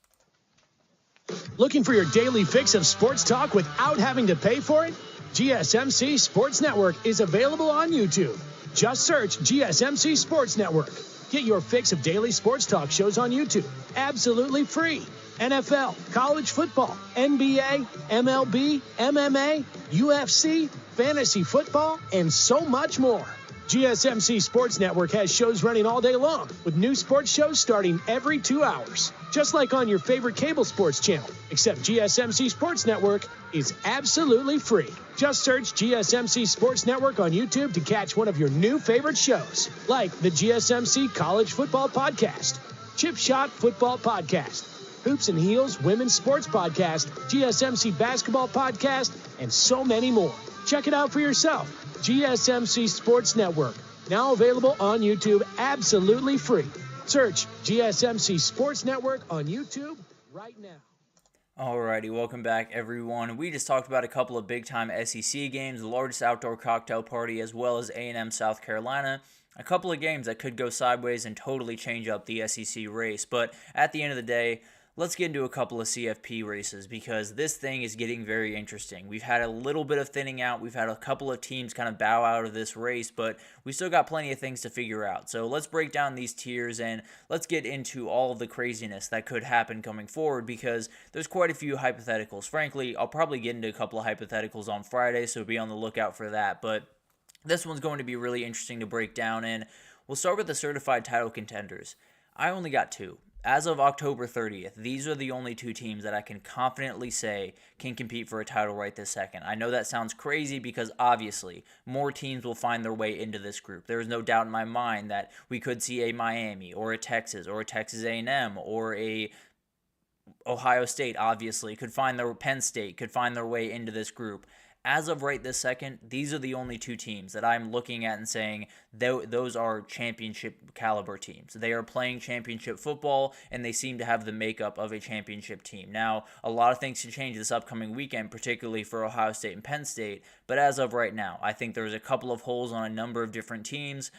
Looking for your daily fix of sports talk without having to pay for it? GSMC Sports Network is available on YouTube. Just search GSMC Sports Network. Get your fix of daily sports talk shows on YouTube, absolutely free. NFL, college football, NBA, MLB, MMA, UFC, fantasy football, and so much more. GSMC Sports Network has shows running all day long, with new sports shows starting every 2 hours. Just like on your favorite cable sports channel, except GSMC Sports Network is absolutely free. Just search GSMC Sports Network on YouTube to catch one of your new favorite shows, like the GSMC College Football Podcast, Chip Shot Football Podcast, Hoops and Heels Women's Sports Podcast, GSMC Basketball Podcast, and so many more. Check it out for yourself. GSMC Sports Network, now available on YouTube absolutely free. Search GSMC Sports Network on YouTube right now. Alrighty, welcome back everyone. We just talked about a couple of big-time SEC games, the largest outdoor cocktail party, as well as A&M-South Carolina. A couple of games that could go sideways and totally change up the SEC race. But at the end of the day, let's get into a couple of CFP races because this thing is getting very interesting. We've had a little bit of thinning out. We've had a couple of teams kind of bow out of this race, but we still got plenty of things to figure out. So let's break down these tiers and let's get into all of the craziness that could happen coming forward because there's quite a few hypotheticals. Frankly, I'll probably get into a couple of hypotheticals on Friday, so be on the lookout for that. But this one's going to be really interesting to break down, and we'll start with the certified title contenders. I only got two. As of October 30th, these are the only two teams that I can confidently say can compete for a title right this second. I know that sounds crazy because obviously more teams will find their way into this group. There is no doubt in my mind that we could see a Miami or a Texas A&M or a Ohio State, obviously, Penn State could find their way into this group. As of right this second, these are the only two teams that I'm looking at and saying those are championship caliber teams. They are playing championship football, and they seem to have the makeup of a championship team. Now, a lot of things should change this upcoming weekend, particularly for Ohio State and Penn State, but as of right now, I think there's a couple of holes on a number of different teams.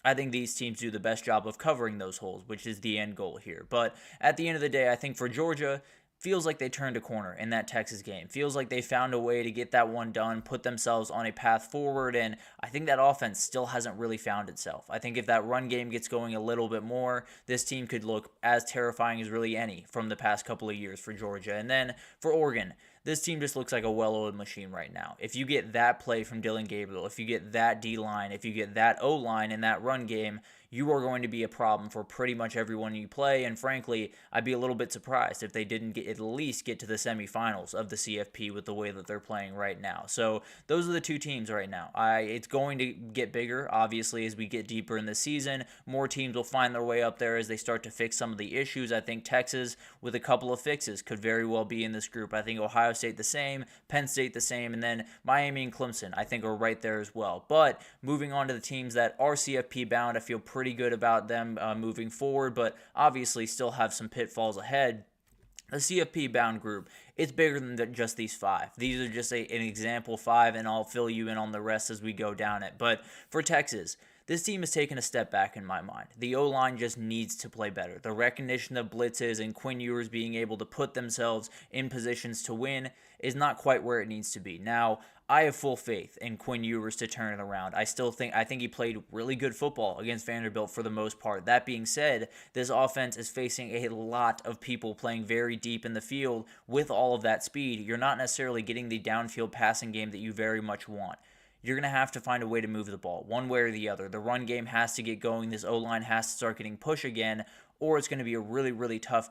I think these teams do the best job of covering those holes, which is the end goal here. But at the end of the day, I think for Georgia, feels like they turned a corner in that Texas game. Feels like they found a way to get that one done, put themselves on a path forward, and I think that offense still hasn't really found itself. I think if that run game gets going a little bit more, this team could look as terrifying as really any from the past couple of years for Georgia. And then for Oregon, this team just looks like a well-oiled machine right now. If you get that play from Dylan Gabriel, if you get that D-line, if you get that O-line in that run game, you are going to be a problem for pretty much everyone you play, and frankly, I'd be a little bit surprised if they didn't at least get to the semifinals of the CFP with the way that they're playing right now. So those are the two teams right now. It's going to get bigger, obviously, as we get deeper in the season. More teams will find their way up there as they start to fix some of the issues. I think Texas, with a couple of fixes, could very well be in this group. I think Ohio State the same, Penn State the same, and then Miami and Clemson, I think, are right there as well. But moving on to the teams that are CFP bound, I feel pretty good about them moving forward, but obviously still have some pitfalls ahead. The CFP bound group, it's bigger than just these five. These are just an example five, and I'll fill you in on the rest as we go down it. But for Texas, this team has taken a step back in my mind. The O-line just needs to play better. The recognition of blitzes and Quinn Ewers being able to put themselves in positions to win is not quite where it needs to be. Now, I have full faith in Quinn Ewers to turn it around. I think he played really good football against Vanderbilt for the most part. That being said, this offense is facing a lot of people playing very deep in the field with all of that speed. You're not necessarily getting the downfield passing game that you very much want. You're going to have to find a way to move the ball, one way or the other. The run game has to get going. This O-line has to start getting push again, or it's going to be a really, really tough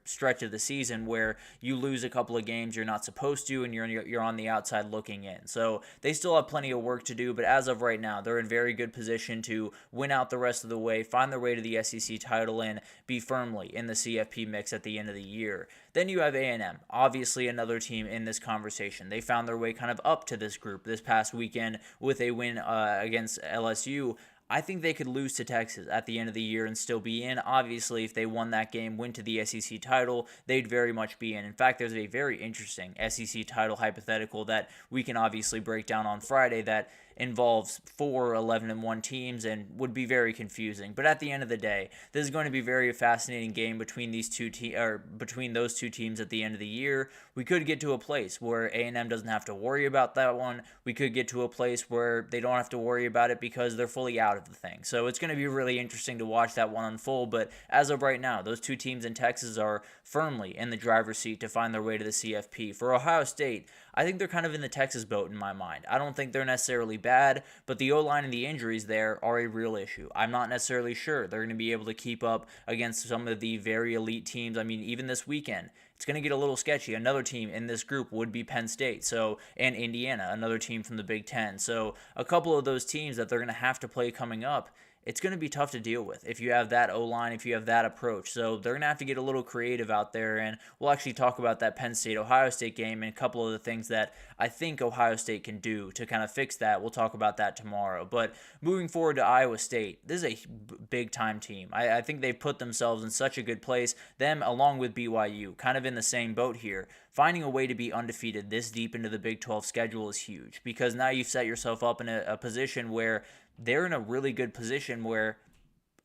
stretch of the season where you lose a couple of games you're not supposed to, and you're on the outside looking in. So they still have plenty of work to do, but as of right now, they're in very good position to win out the rest of the way, find their way to the SEC title, and be firmly in the CFP mix at the end of the year. Then you have A&M, obviously another team in this conversation. They found their way kind of up to this group this past weekend with a win against LSU. I think they could lose to Texas at the end of the year and still be in. Obviously, if they won that game, went to the SEC title, they'd very much be in. In fact, there's a very interesting SEC title hypothetical that we can obviously break down on Friday that involves 4 11-1 teams and would be very confusing. But at the end of the day, this is going to be a very fascinating game between those two teams at the end of the year. We could get to a place where A&M doesn't have to worry about that one. We could get to a place where they don't have to worry about it because they're fully out of the thing. So it's going to be really interesting to watch that one unfold. But as of right now, those two teams in Texas are firmly in the driver's seat to find their way to the CFP. For Ohio State, I think they're kind of in the Texas boat in my mind. I don't think they're necessarily bad. bad, but the O-line and the injuries there are a real issue. I'm not necessarily sure they're going to be able to keep up against some of the very elite teams. I mean, even this weekend, it's going to get a little sketchy. Another team in this group would be Penn State, and Indiana, another team from the Big Ten. So a couple of those teams that they're going to have to play coming up, it's going to be tough to deal with if you have that O-line, if you have that approach. So they're going to have to get a little creative out there, and we'll actually talk about that Penn State-Ohio State game and a couple of the things that I think Ohio State can do to kind of fix that. We'll talk about that tomorrow. But moving forward to Iowa State, this is a big-time team. I think they've put themselves in such a good place. Them, along with BYU, kind of in the same boat here. Finding a way to be undefeated this deep into the Big 12 schedule is huge, because now you've set yourself up in a position where they're in a really good position where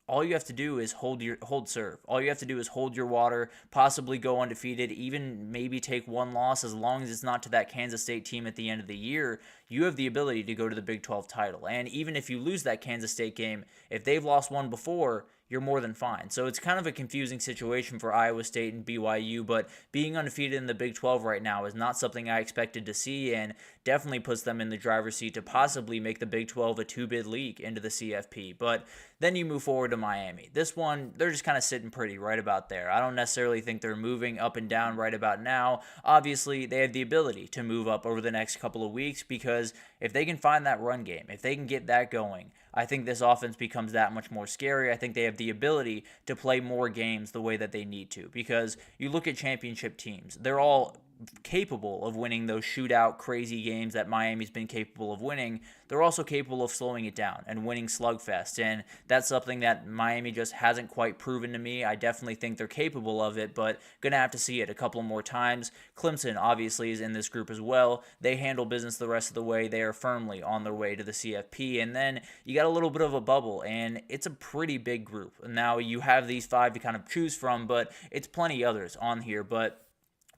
all you have to do is hold serve. All you have to do is hold your water, possibly go undefeated, even maybe take one loss, as long as it's not to that Kansas State team at the end of the year. You have the ability to go to the Big 12 title. And even if you lose that Kansas State game, if they've lost one before, you're more than fine. So it's kind of a confusing situation for Iowa State and BYU, but being undefeated in the Big 12 right now is not something I expected to see, and definitely puts them in the driver's seat to possibly make the Big 12 a two-bid league into the CFP. But then you move forward to Miami. This one, they're just kind of sitting pretty right about there. I don't necessarily think they're moving up and down right about now. Obviously, they have the ability to move up over the next couple of weeks, because if they can find that run game, if they can get that going, I think this offense becomes that much more scary. I think they have the ability to play more games the way that they need to, because you look at championship teams, they're all capable of winning those shootout crazy games that Miami's been capable of winning. They're also capable of slowing it down and winning slugfest, and that's something that Miami just hasn't quite proven to me. I definitely think they're capable of it, but gonna have to see it a couple more times. Clemson obviously is in this group as well. They handle business the rest of the way. They are firmly on their way to the CFP, and then you got a little bit of a bubble, and it's a pretty big group. Now you have these five to kind of choose from, but it's plenty others on here. But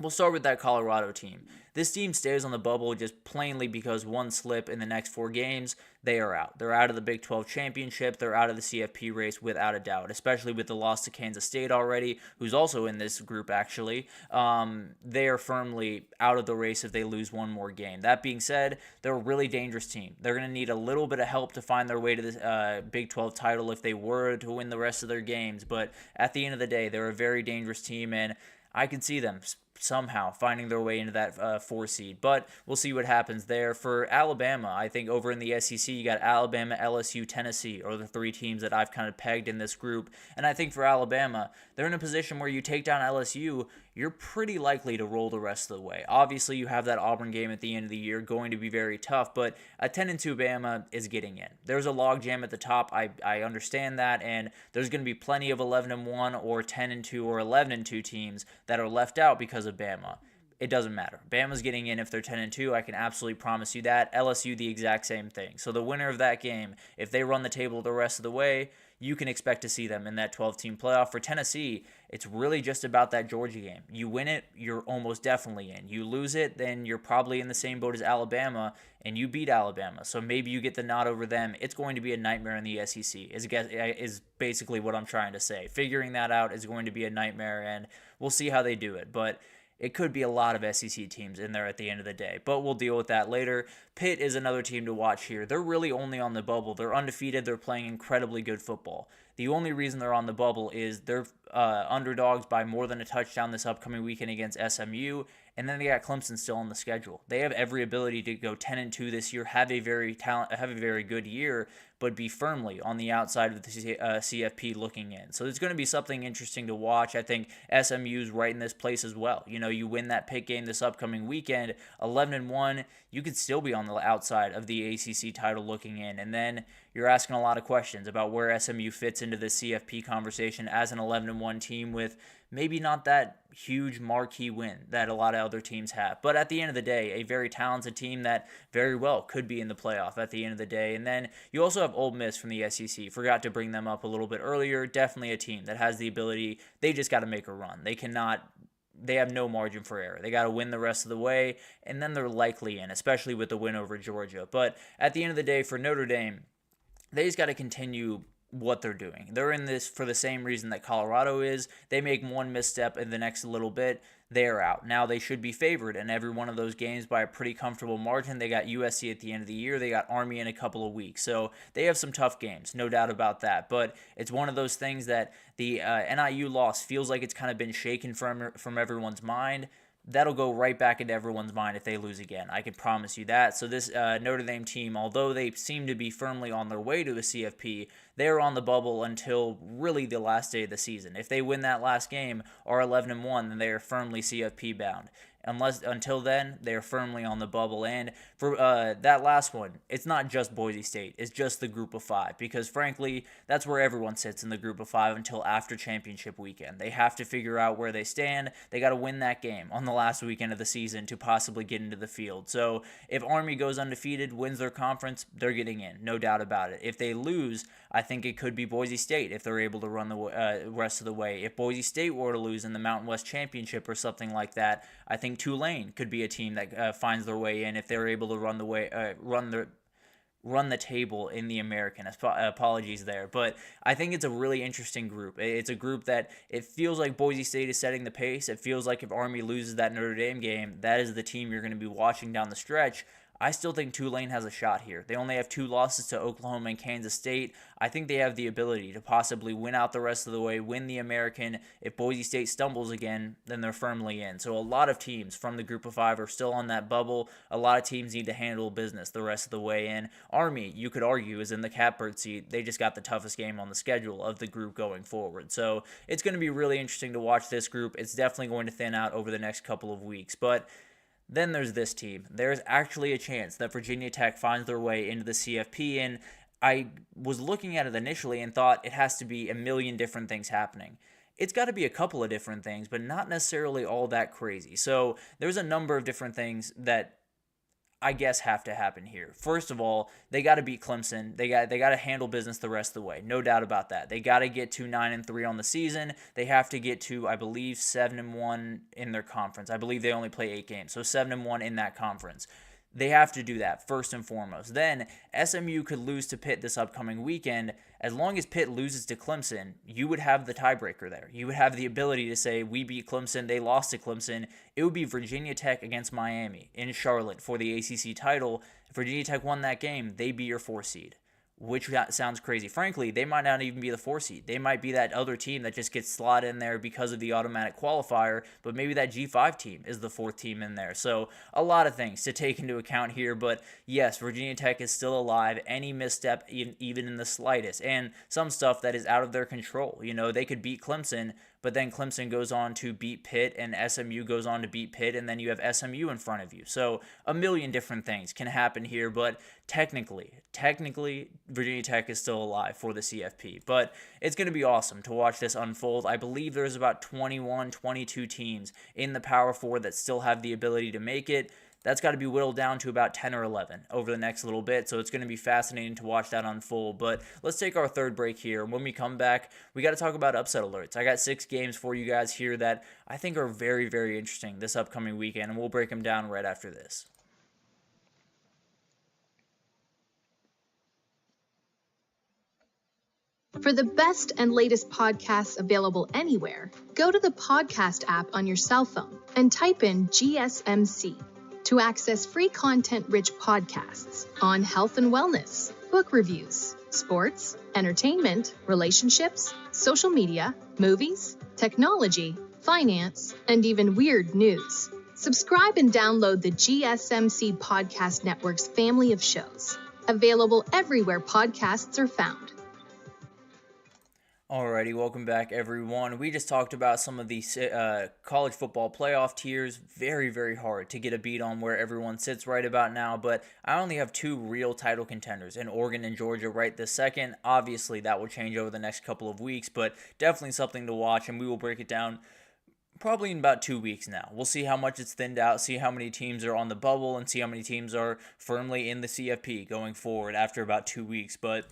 we'll start with that Colorado team. This team stays on the bubble just plainly because one slip in the next 4 games, they are out. They're out of the Big 12 championship. They're out of the CFP race without a doubt, especially with the loss to Kansas State already, who's also in this group actually. They are firmly out of the race if they lose one more game. That being said, they're a really dangerous team. They're going to need a little bit of help to find their way to the Big 12 title if they were to win the rest of their games. But at the end of the day, they're a very dangerous team, and I can see them somehow finding their way into that 4 seed. But we'll see what happens there. For Alabama, I think over in the SEC, you got Alabama, LSU, Tennessee are the 3 teams that I've kind of pegged in this group. And I think for Alabama, they're in a position where you take down LSU, you're pretty likely to roll the rest of the way. Obviously, you have that Auburn game at the end of the year going to be very tough, but a 10-2 Bama is getting in. There's a logjam at the top. I understand that, and there's going to be plenty of 11-1 or 10-2 or 11-2 teams that are left out because of Bama. It doesn't matter. Bama's getting in if they're 10-2. I can absolutely promise you that. LSU, the exact same thing. So the winner of that game, if they run the table the rest of the way, you can expect to see them in that 12-team playoff. For Tennessee, it's really just about that Georgia game. You win it, you're almost definitely in. You lose it, then you're probably in the same boat as Alabama, and you beat Alabama. So maybe you get the nod over them. It's going to be a nightmare in the SEC, is basically what I'm trying to say. Figuring that out is going to be a nightmare, and we'll see how they do it. But it could be a lot of SEC teams in there at the end of the day, but we'll deal with that later. Pitt is another team to watch here. They're really only on the bubble. They're undefeated. They're playing incredibly good football. The only reason they're on the bubble is they're underdogs by more than a touchdown this upcoming weekend against SMU, and then they got Clemson still on the schedule. They have every ability to go 10-2 this year, have a very good year, but be firmly on the outside of the CFP looking in. So there's going to be something interesting to watch. I think SMU's right in this place as well. You know, you win that Pitt game this upcoming weekend, 11-1, you could still be on the outside of the ACC title looking in. And then you're asking a lot of questions about where SMU fits into the CFP conversation as an 11-1 team with maybe not that huge marquee win that a lot of other teams have. But at the end of the day, a very talented team that very well could be in the playoff at the end of the day. And then you also have Ole Miss from the SEC. Forgot to bring them up a little bit earlier. Definitely a team that has the ability. They just got to make a run. They have no margin for error. They got to win the rest of the way, and then they're likely in, especially with the win over Georgia. But at the end of the day, for Notre Dame, they just got to continue what they're doing. They're in this for the same reason that Colorado is. They make one misstep in the next little bit, they're out. Now they should be favored in every one of those games by a pretty comfortable margin. They got USC at the end of the year. They got Army in a couple of weeks. So they have some tough games, no doubt about that. But it's one of those things that the NIU loss feels like it's kind of been shaken from everyone's mind. That'll go right back into everyone's mind if they lose again. I can promise you that. So this Notre Dame team, although they seem to be firmly on their way to a CFP, they're on the bubble until really the last day of the season. If they win that last game, are 11-1, then they are firmly CFP bound. Until then, they are firmly on the bubble. And for that last one, it's not just Boise State. It's just the group of 5. Because frankly, that's where everyone sits in the group of 5 until after championship weekend. They have to figure out where they stand. They got to win that game on the last weekend of the season to possibly get into the field. So if Army goes undefeated, wins their conference, they're getting in. No doubt about it. If they lose, I think it could be Boise State if they're able to run the rest of the way. If Boise State were to lose in the Mountain West Championship or something like that, I think Tulane could be a team that finds their way in if they're able to run the table in the American. Apologies there. But I think it's a really interesting group. It's a group that it feels like Boise State is setting the pace. It feels like if Army loses that Notre Dame game, that is the team you're going to be watching down the stretch. I still think Tulane has a shot here. They only have 2 losses to Oklahoma and Kansas State. I think they have the ability to possibly win out the rest of the way, win the American. If Boise State stumbles again, then they're firmly in. So a lot of teams from the group of 5 are still on that bubble. A lot of teams need to handle business the rest of the way in. Army, you could argue, is in the catbird seat. They just got the toughest game on the schedule of the group going forward. So it's going to be really interesting to watch this group. It's definitely going to thin out over the next couple of weeks. But then there's this team. There's actually a chance that Virginia Tech finds their way into the CFP, and I was looking at it initially and thought it has to be a million different things happening. It's got to be a couple of different things, but not necessarily all that crazy. So there's a number of different things that I guess have to happen here. First of all, they got to beat Clemson. They got to handle business the rest of the way. No doubt about that. They got to get to 9-3 on the season. They have to get to, I believe, 7-1 in their conference. I believe they only play 8 games, so 7-1 in that conference. They have to do that first and foremost. Then SMU could lose to Pitt this upcoming weekend. As long as Pitt loses to Clemson, you would have the tiebreaker there. You would have the ability to say, we beat Clemson, they lost to Clemson. It would be Virginia Tech against Miami in Charlotte for the ACC title. If Virginia Tech won that game, they'd be your 4 seed. Which sounds crazy. Frankly, they might not even be the 4 seed. They might be that other team that just gets slotted in there because of the automatic qualifier, but maybe that G5 team is the 4th team in there. So a lot of things to take into account here, but yes, Virginia Tech is still alive. Any misstep, even in the slightest, and some stuff that is out of their control. You know, they could beat Clemson, but then Clemson goes on to beat Pitt, and SMU goes on to beat Pitt, and then you have SMU in front of you. So a million different things can happen here, but technically, Virginia Tech is still alive for the CFP. But it's going to be awesome to watch this unfold. I believe there's about 21, 22 teams in the Power 4 that still have the ability to make it. That's got to be whittled down to about 10 or 11 over the next little bit, so it's going to be fascinating to watch that unfold. But let's take our third break here. When we come back, we got to talk about upset alerts. I got 6 games for you guys here that I think are very, very interesting this upcoming weekend, and we'll break them down right after this. For the best and latest podcasts available anywhere, go to the podcast app on your cell phone and type in GSMC to access free content-rich podcasts on health and wellness, book reviews, sports, entertainment, relationships, social media, movies, technology, finance, and even weird news. Subscribe and download the GSMC Podcast Network's family of shows, available everywhere podcasts are found. Alrighty, welcome back, everyone. We just talked about some of these college football playoff tiers. Very, very hard to get a beat on where everyone sits right about now, but I only have 2 real title contenders in Oregon and Georgia right this second. Obviously, that will change over the next couple of weeks, but definitely something to watch, and we will break it down probably in about 2 weeks now. We'll see how much it's thinned out, see how many teams are on the bubble, and see how many teams are firmly in the CFP going forward after about 2 weeks, but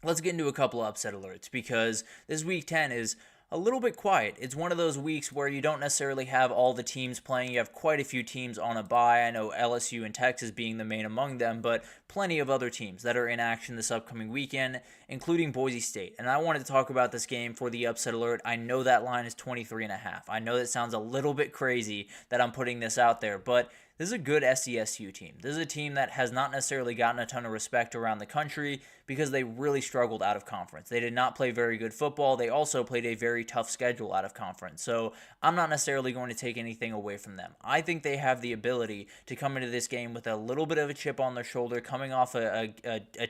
let's get into a couple of upset alerts because this week 10 is a little bit quiet. It's one of those weeks where you don't necessarily have all the teams playing. You have quite a few teams on a bye. I know LSU and Texas being the main among them, but plenty of other teams that are in action this upcoming weekend, including Boise State. And I wanted to talk about this game for the upset alert. I know that line is 23.5. I know that sounds a little bit crazy that I'm putting this out there, but this is a good SDSU team. This is a team that has not necessarily gotten a ton of respect around the country because they really struggled out of conference. They did not play very good football. They also played a very tough schedule out of conference. So I'm not necessarily going to take anything away from them. I think they have the ability to come into this game with a little bit of a chip on their shoulder, coming off a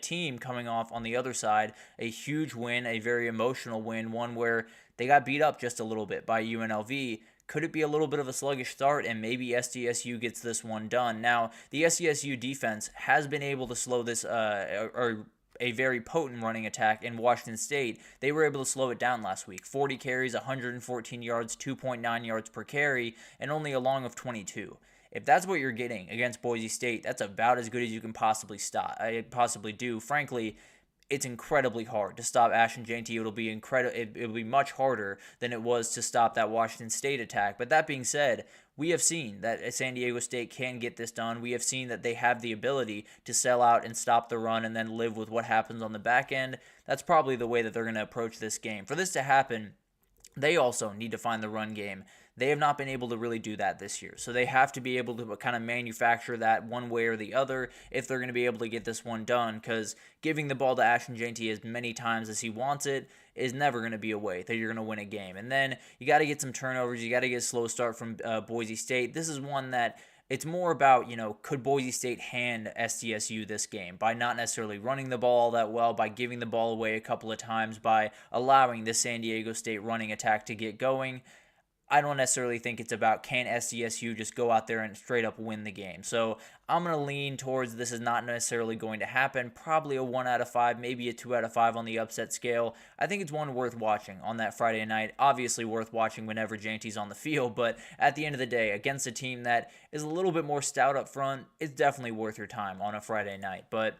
team coming off on the other side, a huge win, a very emotional win, one where they got beat up just a little bit by UNLV. Could it be a little bit of a sluggish start and maybe SDSU gets this one done? Now, the SDSU defense has been able to slow this, or a very potent running attack in Washington State. They were able to slow it down last week. 40 carries, 114 yards, 2.9 yards per carry, and only a long of 22. If that's what you're getting against Boise State, that's about as good as you can possibly do. Frankly, it's incredibly hard to stop Ashton Jeanty. It'll be much harder than it was to stop that Washington State attack. But that being said, we have seen that San Diego State can get this done. We have seen that they have the ability to sell out and stop the run and then live with what happens on the back end. That's probably the way that they're going to approach this game. For this to happen, they also need to find the run game. They have not been able to really do that this year. So they have to be able to kind of manufacture that one way or the other if they're going to be able to get this one done, because giving the ball to Ashton Jeanty as many times as he wants it is never going to be a way that you're going to win a game. And then you got to get some turnovers. You got to get a slow start from Boise State. This is one that it's more about, could Boise State hand SDSU this game by not necessarily running the ball that well, by giving the ball away a couple of times, by allowing the San Diego State running attack to get going. I don't necessarily think it's about can SDSU just go out there and straight up win the game. So I'm going to lean towards this is not necessarily going to happen. Probably a 1 out of 5, maybe a 2 out of 5 on the upset scale. I think it's one worth watching on that Friday night. Obviously worth watching whenever Jeanty's on the field, but at the end of the day, against a team that is a little bit more stout up front, it's definitely worth your time on a Friday night. But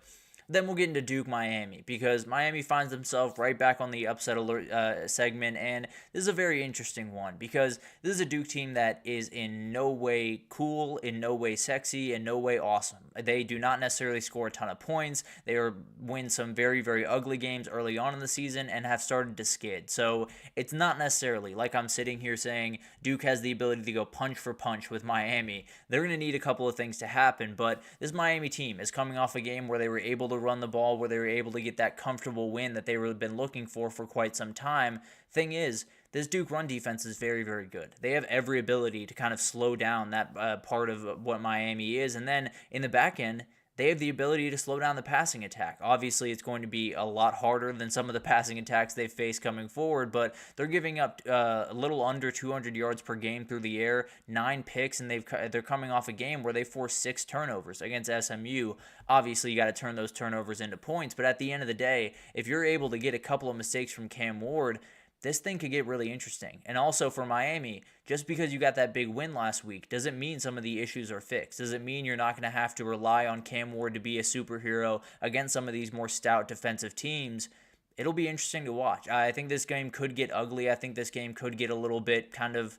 then we'll get into Duke-Miami, because Miami finds themselves right back on the upset alert segment, and this is a very interesting one, because this is a Duke team that is in no way cool, in no way sexy, in no way awesome. They do not necessarily score a ton of points. They win some very, very ugly games early on in the season and have started to skid. So it's not necessarily like I'm sitting here saying Duke has the ability to go punch for punch with Miami. They're going to need a couple of things to happen, but this Miami team is coming off a game where they were able to run the ball, where they were able to get that comfortable win that they've been looking for quite some time. Thing is, this Duke run defense is very, very good. They have every ability to kind of slow down that part of what Miami is, and then in the back end, they have the ability to slow down the passing attack. Obviously, it's going to be a lot harder than some of the passing attacks they've faced coming forward, but they're giving up a little under 200 yards per game through the air, 9 picks, and they're coming off a game where they forced 6 turnovers against SMU. Obviously, you got to turn those turnovers into points, but at the end of the day, if you're able to get a couple of mistakes from Cam Ward, this thing could get really interesting. And also for Miami, just because you got that big win last week doesn't mean some of the issues are fixed. Doesn't mean you're not going to have to rely on Cam Ward to be a superhero against some of these more stout defensive teams. It'll be interesting to watch. I think this game could get ugly. I think this game could get a little bit kind of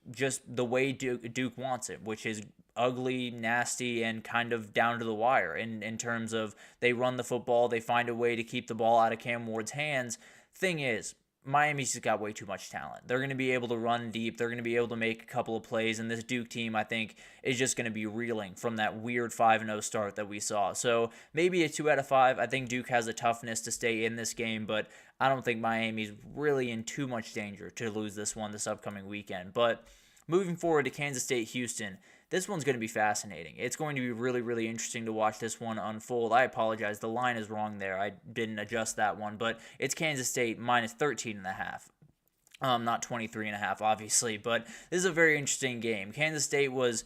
just the way Duke wants it, which is ugly, nasty, and kind of down to the wire in terms of they run the football, they find a way to keep the ball out of Cam Ward's hands. Thing is, Miami's just got way too much talent. They're going to be able to run deep. They're going to be able to make a couple of plays. And this Duke team, I think, is just going to be reeling from that weird 5-0 start that we saw. So maybe a 2 out of 5. I think Duke has a toughness to stay in this game, but I don't think Miami's really in too much danger to lose this one this upcoming weekend. But moving forward to Kansas State, Houston, this one's going to be fascinating. It's going to be really, really interesting to watch this one unfold. I apologize. The line is wrong there. I didn't adjust that one, but it's Kansas State minus 13.5. Not 23.5, obviously, but this is a very interesting game. Kansas State was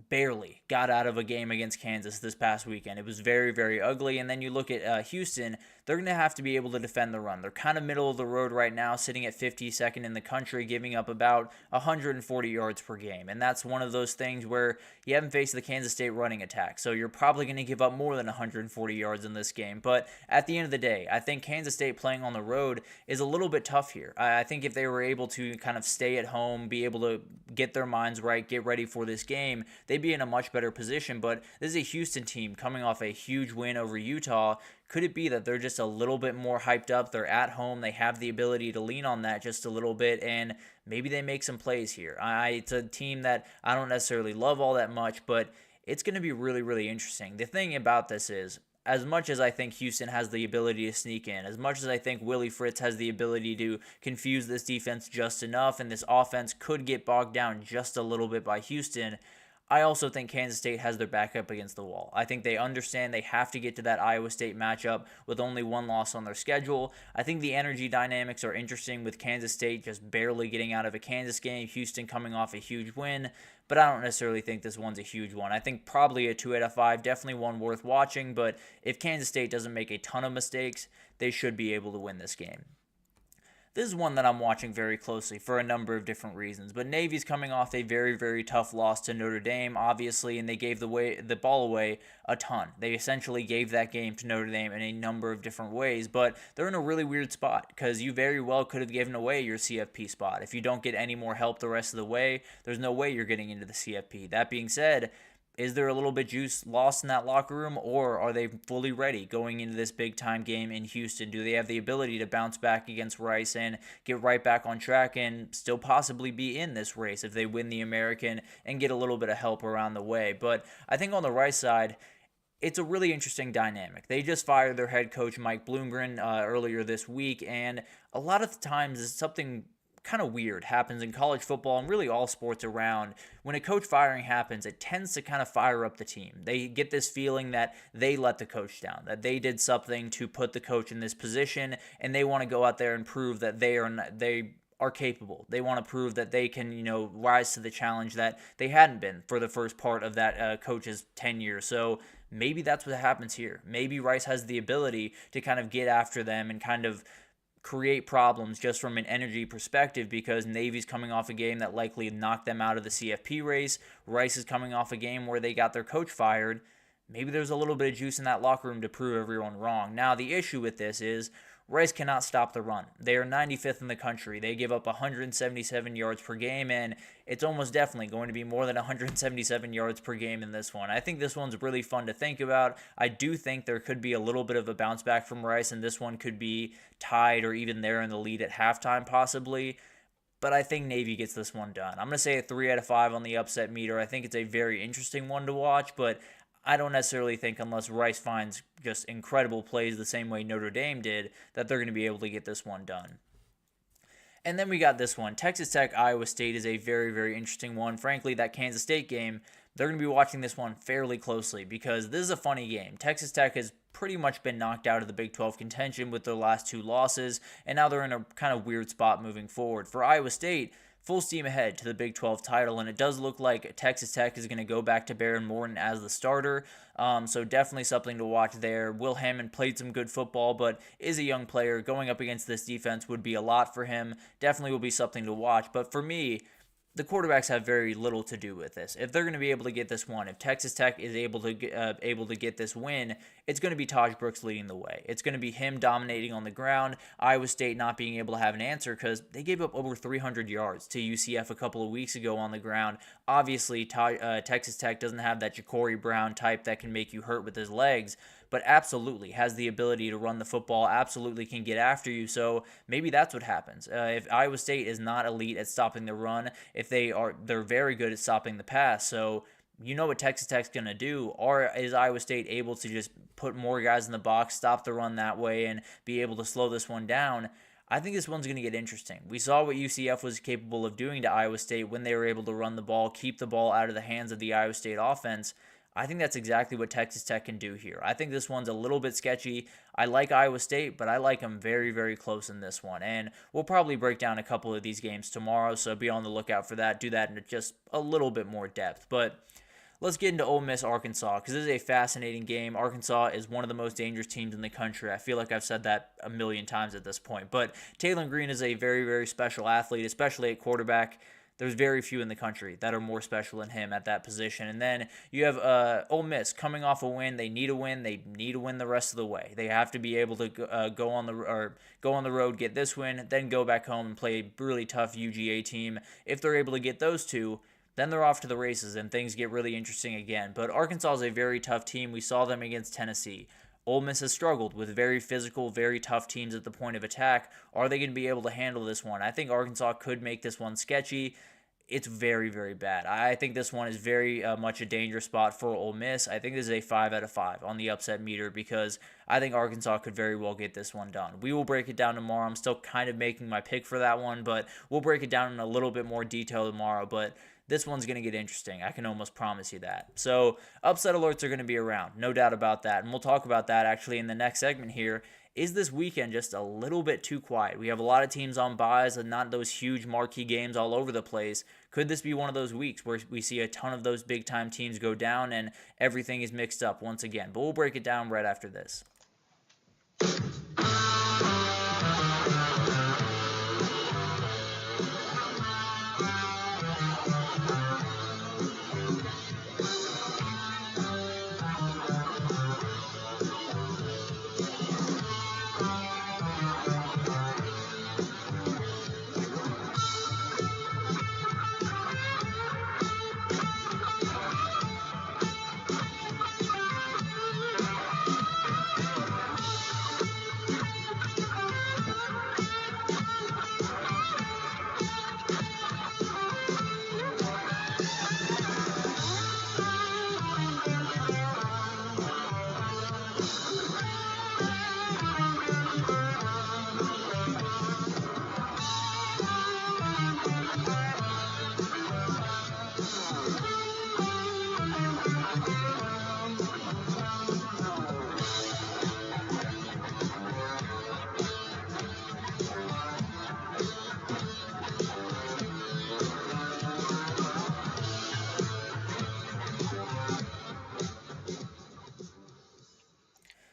barely got out of a game against Kansas this past weekend. It was very, very ugly. And then you look at Houston, they're going to have to be able to defend the run. They're kind of middle of the road right now, sitting at 52nd in the country, giving up about 140 yards per game. And that's one of those things where you haven't faced the Kansas State running attack, so you're probably going to give up more than 140 yards in this game. But at the end of the day, I think Kansas State playing on the road is a little bit tough here. I think if they were able to kind of stay at home, be able to get their minds right, get ready for this game, they'd be in a much better position. But this is a Houston team coming off a huge win over Utah. Could it be that they're just a little bit more hyped up? They're at home. They have the ability to lean on that just a little bit, and maybe they make some plays here. It's a team that I don't necessarily love all that much, but it's going to be really, really interesting. The thing about this is, as much as I think Houston has the ability to sneak in, as much as I think Willie Fritz has the ability to confuse this defense just enough, and this offense could get bogged down just a little bit by Houston, I also think Kansas State has their back up against the wall. I think they understand they have to get to that Iowa State matchup with only one loss on their schedule. I think the energy dynamics are interesting with Kansas State just barely getting out of a Kansas game, Houston coming off a huge win, but I don't necessarily think this one's a huge one. I think probably a 2 out of 5, definitely one worth watching, but if Kansas State doesn't make a ton of mistakes, they should be able to win this game. This is one that I'm watching very closely for a number of different reasons, but Navy's coming off a very, very tough loss to Notre Dame, obviously, and they gave the ball away a ton. They essentially gave that game to Notre Dame in a number of different ways, but they're in a really weird spot because you very well could have given away your CFP spot. If you don't get any more help the rest of the way, there's no way you're getting into the CFP. That being said, is there a little bit juice lost in that locker room, or are they fully ready going into this big-time game in Houston? Do they have the ability to bounce back against Rice and get right back on track and still possibly be in this race if they win the American and get a little bit of help around the way? But I think on the Rice side, it's a really interesting dynamic. They just fired their head coach, Mike Bloomgren, earlier this week, and a lot of the times it's something kind of weird happens in college football and really all sports around. When a coach firing happens, it tends to kind of fire up the team. They get this feeling that they let the coach down, that they did something to put the coach in this position, and they want to go out there and prove that they are capable. They want to prove that they can, rise to the challenge that they hadn't been for the first part of that coach's tenure. So maybe that's what happens here. Maybe Rice has the ability to kind of get after them and kind of create problems just from an energy perspective, because Navy's coming off a game that likely knocked them out of the CFP race. Rice is coming off a game where they got their coach fired. Maybe there's a little bit of juice in that locker room to prove everyone wrong. Now, the issue with this is Rice cannot stop the run. They are 95th in the country. They give up 177 yards per game, and it's almost definitely going to be more than 177 yards per game in this one. I think this one's really fun to think about. I do think there could be a little bit of a bounce back from Rice, and this one could be tied or even there in the lead at halftime possibly. But I think Navy gets this one done. I'm going to say a 3 out of 5 on the upset meter. I think it's a very interesting one to watch, but I don't necessarily think, unless Rice finds just incredible plays the same way Notre Dame did, that they're going to be able to get this one done. And then we got this one. Texas Tech, Iowa State is a very, very interesting one. Frankly, that Kansas State game, they're going to be watching this one fairly closely because this is a funny game. Texas Tech has pretty much been knocked out of the Big 12 contention with their last 2 losses, and now they're in a kind of weird spot moving forward. For Iowa State, full steam ahead to the Big 12 title, and it does look like Texas Tech is going to go back to Baron Morton as the starter, so definitely something to watch there. Will Hammond played some good football, but is a young player. Going up against this defense would be a lot for him. Definitely will be something to watch, but for me, the quarterbacks have very little to do with this. If they're going to be able to get this one, if Texas Tech is able to get this win, it's going to be Taj Brooks leading the way. It's going to be him dominating on the ground. Iowa State not being able to have an answer because they gave up over 300 yards to UCF a couple of weeks ago on the ground. Obviously, Texas Tech doesn't have that Ja'Cory Brown type that can make you hurt with his legs, but absolutely has the ability to run the football, absolutely can get after you, so maybe that's what happens. If Iowa State is not elite at stopping the run, if they're very good at stopping the pass, so you know what Texas Tech's going to do, or is Iowa State able to just put more guys in the box, stop the run that way, and be able to slow this one down? I think this one's going to get interesting. We saw what UCF was capable of doing to Iowa State when they were able to run the ball, keep the ball out of the hands of the Iowa State offense. I think that's exactly what Texas Tech can do here. I think this one's a little bit sketchy. I like Iowa State, but I like them very, very close in this one. And we'll probably break down a couple of these games tomorrow, so be on the lookout for that. Do that in just a little bit more depth. But let's get into Ole Miss Arkansas, because this is a fascinating game. Arkansas is one of the most dangerous teams in the country. I feel like I've said that a million times at this point. But Taylor Green is a very, very special athlete, especially at quarterback. There's very few in the country that are more special than him at that position. And then you have Ole Miss coming off a win. They need a win. They need to win the rest of the way. They have to be able to go on the road, get this win, then go back home and play a really tough UGA team. If they're able to get those two, then they're off to the races and things get really interesting again. But Arkansas is a very tough team. We saw them against Tennessee. Ole Miss has struggled with very physical, very tough teams at the point of attack. Are they going to be able to handle this one? I think Arkansas could make this one sketchy. It's very, very bad. I think this one is very much a danger spot for Ole Miss. I think this is a 5 out of 5 on the upset meter because I think Arkansas could very well get this one done. We will break it down tomorrow. I'm still kind of making my pick for that one, but we'll break it down in a little bit more detail tomorrow. But this one's going to get interesting. I can almost promise you that. So upset alerts are going to be around, no doubt about that. And we'll talk about that actually in the next segment here. Is this weekend just a little bit too quiet? We have a lot of teams on byes and not those huge marquee games all over the place. Could this be one of those weeks where we see a ton of those big-time teams go down and everything is mixed up once again? But we'll break it down right after this.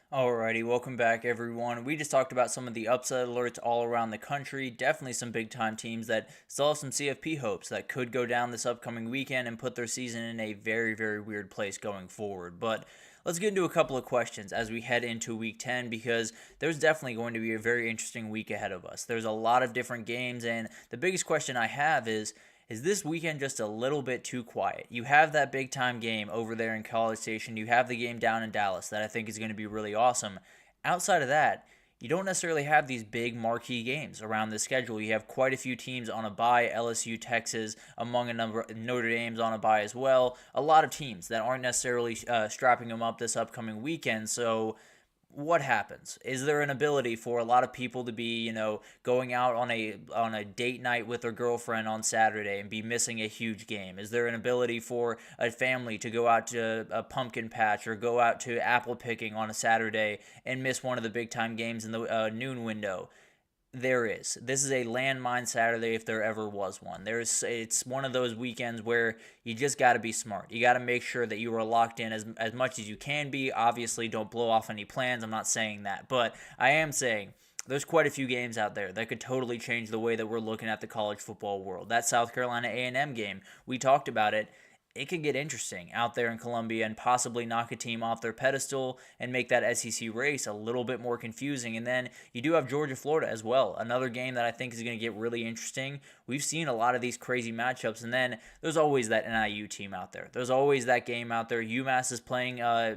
Alrighty, welcome back everyone. We just talked about some of the upset alerts all around the country. Definitely some big time teams that still have some CFP hopes that could go down this upcoming weekend and put their season in a very, very weird place going forward. But let's get into a couple of questions as we head into week 10 because there's definitely going to be a very interesting week ahead of us. There's a lot of different games, and the biggest question I have is this weekend just a little bit too quiet? You have that big-time game over there in College Station. You have the game down in Dallas that I think is going to be really awesome. Outside of that, you don't necessarily have these big marquee games around the schedule. You have quite a few teams on a bye, LSU, Texas, among a number, Notre Dame's on a bye as well. A lot of teams that aren't necessarily strapping them up this upcoming weekend, so what happens? Is there an ability for a lot of people to be, going out on a date night with their girlfriend on Saturday and be missing a huge game? Is there an ability for a family to go out to a pumpkin patch or go out to apple picking on a Saturday and miss one of the big time games in the noon window? There is. This is a landmine Saturday if there ever was one. It's one of those weekends where you just got to be smart. You got to make sure that you are locked in as much as you can be. Obviously, don't blow off any plans. I'm not saying that. But I am saying there's quite a few games out there that could totally change the way that we're looking at the college football world. That South Carolina A&M game, we talked about it. It could get interesting out there in Columbia and possibly knock a team off their pedestal and make that SEC race a little bit more confusing. And then you do have Georgia-Florida as well, another game that I think is going to get really interesting. We've seen a lot of these crazy matchups, and then there's always that NIU team out there. There's always that game out there. UMass is playing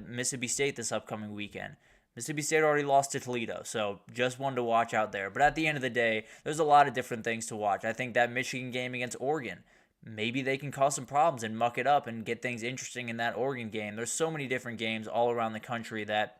Mississippi State this upcoming weekend. Mississippi State already lost to Toledo, so just one to watch out there. But at the end of the day, there's a lot of different things to watch. I think that Michigan game against Oregon, maybe they can cause some problems and muck it up and get things interesting in that Oregon game. There's so many different games all around the country that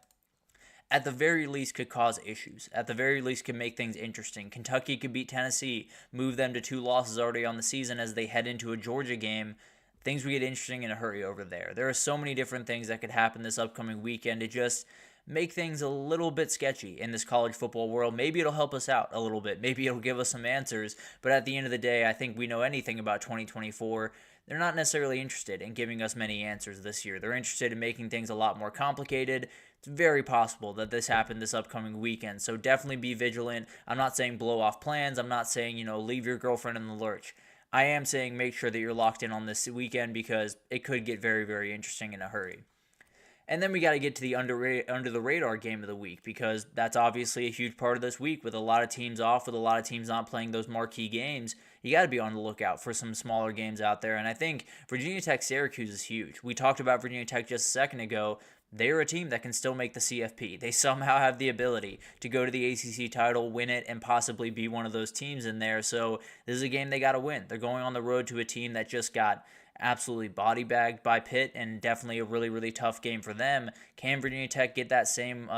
at the very least could cause issues. At the very least could make things interesting. Kentucky could beat Tennessee, move them to 2 losses already on the season as they head into a Georgia game. Things would get interesting in a hurry over there. There are so many different things that could happen this upcoming weekend to just make things a little bit sketchy in this college football world. Maybe it'll help us out a little bit. Maybe it'll give us some answers. But at the end of the day, I think we know anything about 2024. they're not necessarily interested in giving us many answers this year. They're interested in making things a lot more complicated. It's very possible that this happened this upcoming weekend, so definitely be vigilant. I'm not saying blow off plans. I'm not saying, leave your girlfriend in the lurch. I am saying make sure that you're locked in on this weekend because it could get very, very interesting in a hurry. And then we got to get to the under the radar game of the week because that's obviously a huge part of this week with a lot of teams off, with a lot of teams not playing those marquee games. You got to be on the lookout for some smaller games out there. And I think Virginia Tech-Syracuse is huge. We talked about Virginia Tech just a second ago. They're a team that can still make the CFP. They somehow have the ability to go to the ACC title, win it, and possibly be one of those teams in there. So this is a game they got to win. They're going on the road to a team that just got absolutely body bagged by Pitt, and definitely a really, really tough game for them. Can Virginia Tech get that same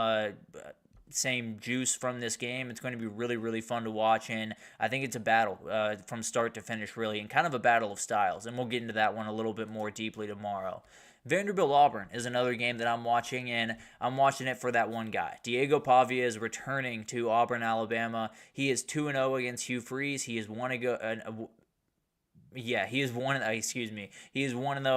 juice from this game? It's going to be really, really fun to watch, and I think it's a battle from start to finish, really, and kind of a battle of styles, and we'll get into that one a little bit more deeply tomorrow. Vanderbilt-Auburn is another game that I'm watching, and I'm watching it for that one guy. Diego Pavia is returning to Auburn, Alabama. He is 2-0 against Hugh Freeze. He is 1-0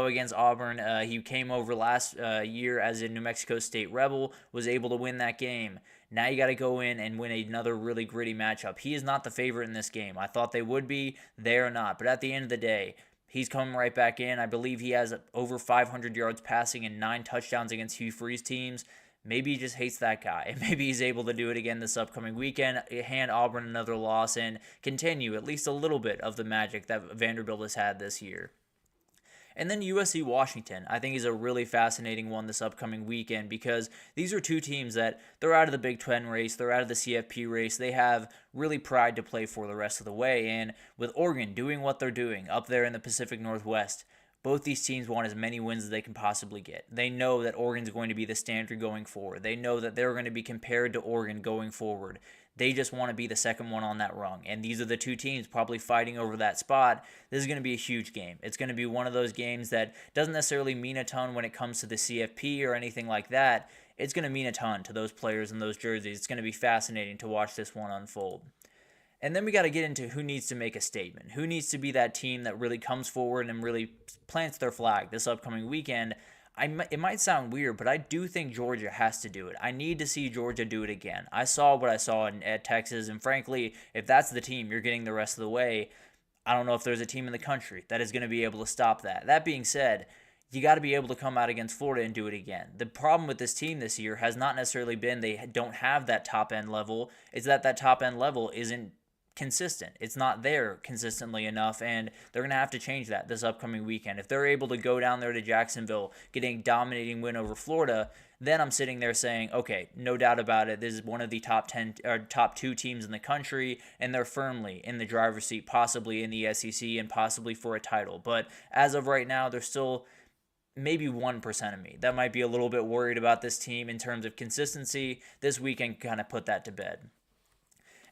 against Auburn. He came over last year as a New Mexico State Rebel, was able to win that game. Now you got to go in and win another really gritty matchup. He is not the favorite in this game. I thought they would be. They are not. But at the end of the day, he's coming right back in. I believe he has over 500 yards passing and 9 touchdowns against Hugh Freeze teams. Maybe he just hates that guy, and maybe he's able to do it again this upcoming weekend, hand Auburn another loss, and continue at least a little bit of the magic that Vanderbilt has had this year. And then USC-Washington, I think, is a really fascinating one this upcoming weekend because these are two teams that they're out of the Big Ten race, they're out of the CFP race, they have really pride to play for the rest of the way, and with Oregon doing what they're doing up there in the Pacific Northwest, both these teams want as many wins as they can possibly get. They know that Oregon's going to be the standard going forward. They know that they're going to be compared to Oregon going forward. They just want to be the second one on that rung. And these are the two teams probably fighting over that spot. This is going to be a huge game. It's going to be one of those games that doesn't necessarily mean a ton when it comes to the CFP or anything like that. It's going to mean a ton to those players and those jerseys. It's going to be fascinating to watch this one unfold. And then we got to get into who needs to make a statement. Who needs to be that team that really comes forward and really plants their flag this upcoming weekend. It might sound weird, but I do think Georgia has to do it. I need to see Georgia do it again. I saw what I saw at Texas, and frankly, if that's the team you're getting the rest of the way, I don't know if there's a team in the country that is going to be able to stop that. That being said, you got to be able to come out against Florida and do it again. The problem with this team this year has not necessarily been they don't have that top-end level. It's that top-end level isn't consistent. It's not there consistently enough, and they're going to have to change that this upcoming weekend. If they're able to go down there to Jacksonville, getting a dominating win over Florida, then I'm sitting there saying, okay, no doubt about it, this is one of the top 2 teams in the country, and they're firmly in the driver's seat, possibly in the SEC, and possibly for a title. But as of right now, they're still maybe 1% of me that might be a little bit worried about this team in terms of consistency. This weekend kind of put that to bed.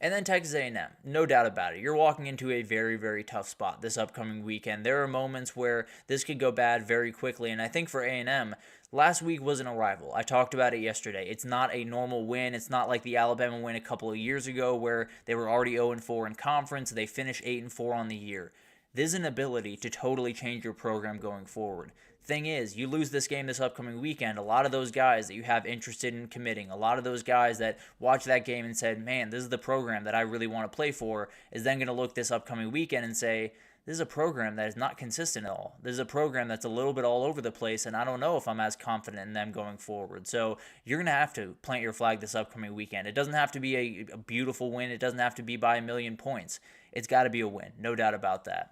And then Texas A&M, no doubt about it. You're walking into a very, very tough spot this upcoming weekend. There are moments where this could go bad very quickly, and I think for A&M, last week was an arrival. I talked about it yesterday. It's not a normal win. It's not like the Alabama win a couple of years ago where they were already 0-4 in conference. They finished 8-4 on the year. This is an ability to totally change your program going forward. Thing is, you lose this game this upcoming weekend, a lot of those guys that you have interested in committing, a lot of those guys that watched that game and said, man, this is the program that I really want to play for, is then going to look this upcoming weekend and say, this is a program that is not consistent at all. This is a program that's a little bit all over the place, and I don't know if I'm as confident in them going forward. So you're going to have to plant your flag this upcoming weekend. It doesn't have to be a beautiful win. It doesn't have to be by 1,000,000 points. It's got to be a win, no doubt about that.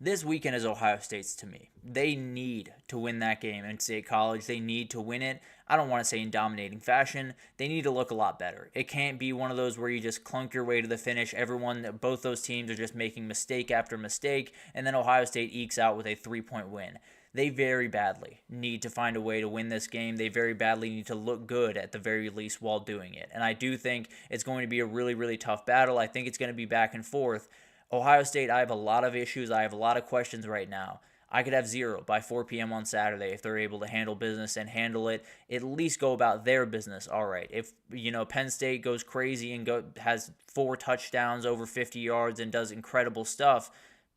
This weekend is Ohio State's to me. They need to win that game in State College. They need to win it. I don't want to say in dominating fashion. They need to look a lot better. It can't be one of those where you just clunk your way to the finish. Both those teams are just making mistake after mistake, and then Ohio State ekes out with a 3-point win. They very badly need to find a way to win this game. They very badly need to look good at the very least while doing it. And I do think it's going to be a really, really tough battle. I think it's going to be back and forth. Ohio State, I have a lot of issues. I have a lot of questions right now. I could have 0 by 4 p.m. on Saturday if they're able to handle business and handle it, at least go about their business all right. If, Penn State goes crazy and has 4 touchdowns over 50 yards and does incredible stuff,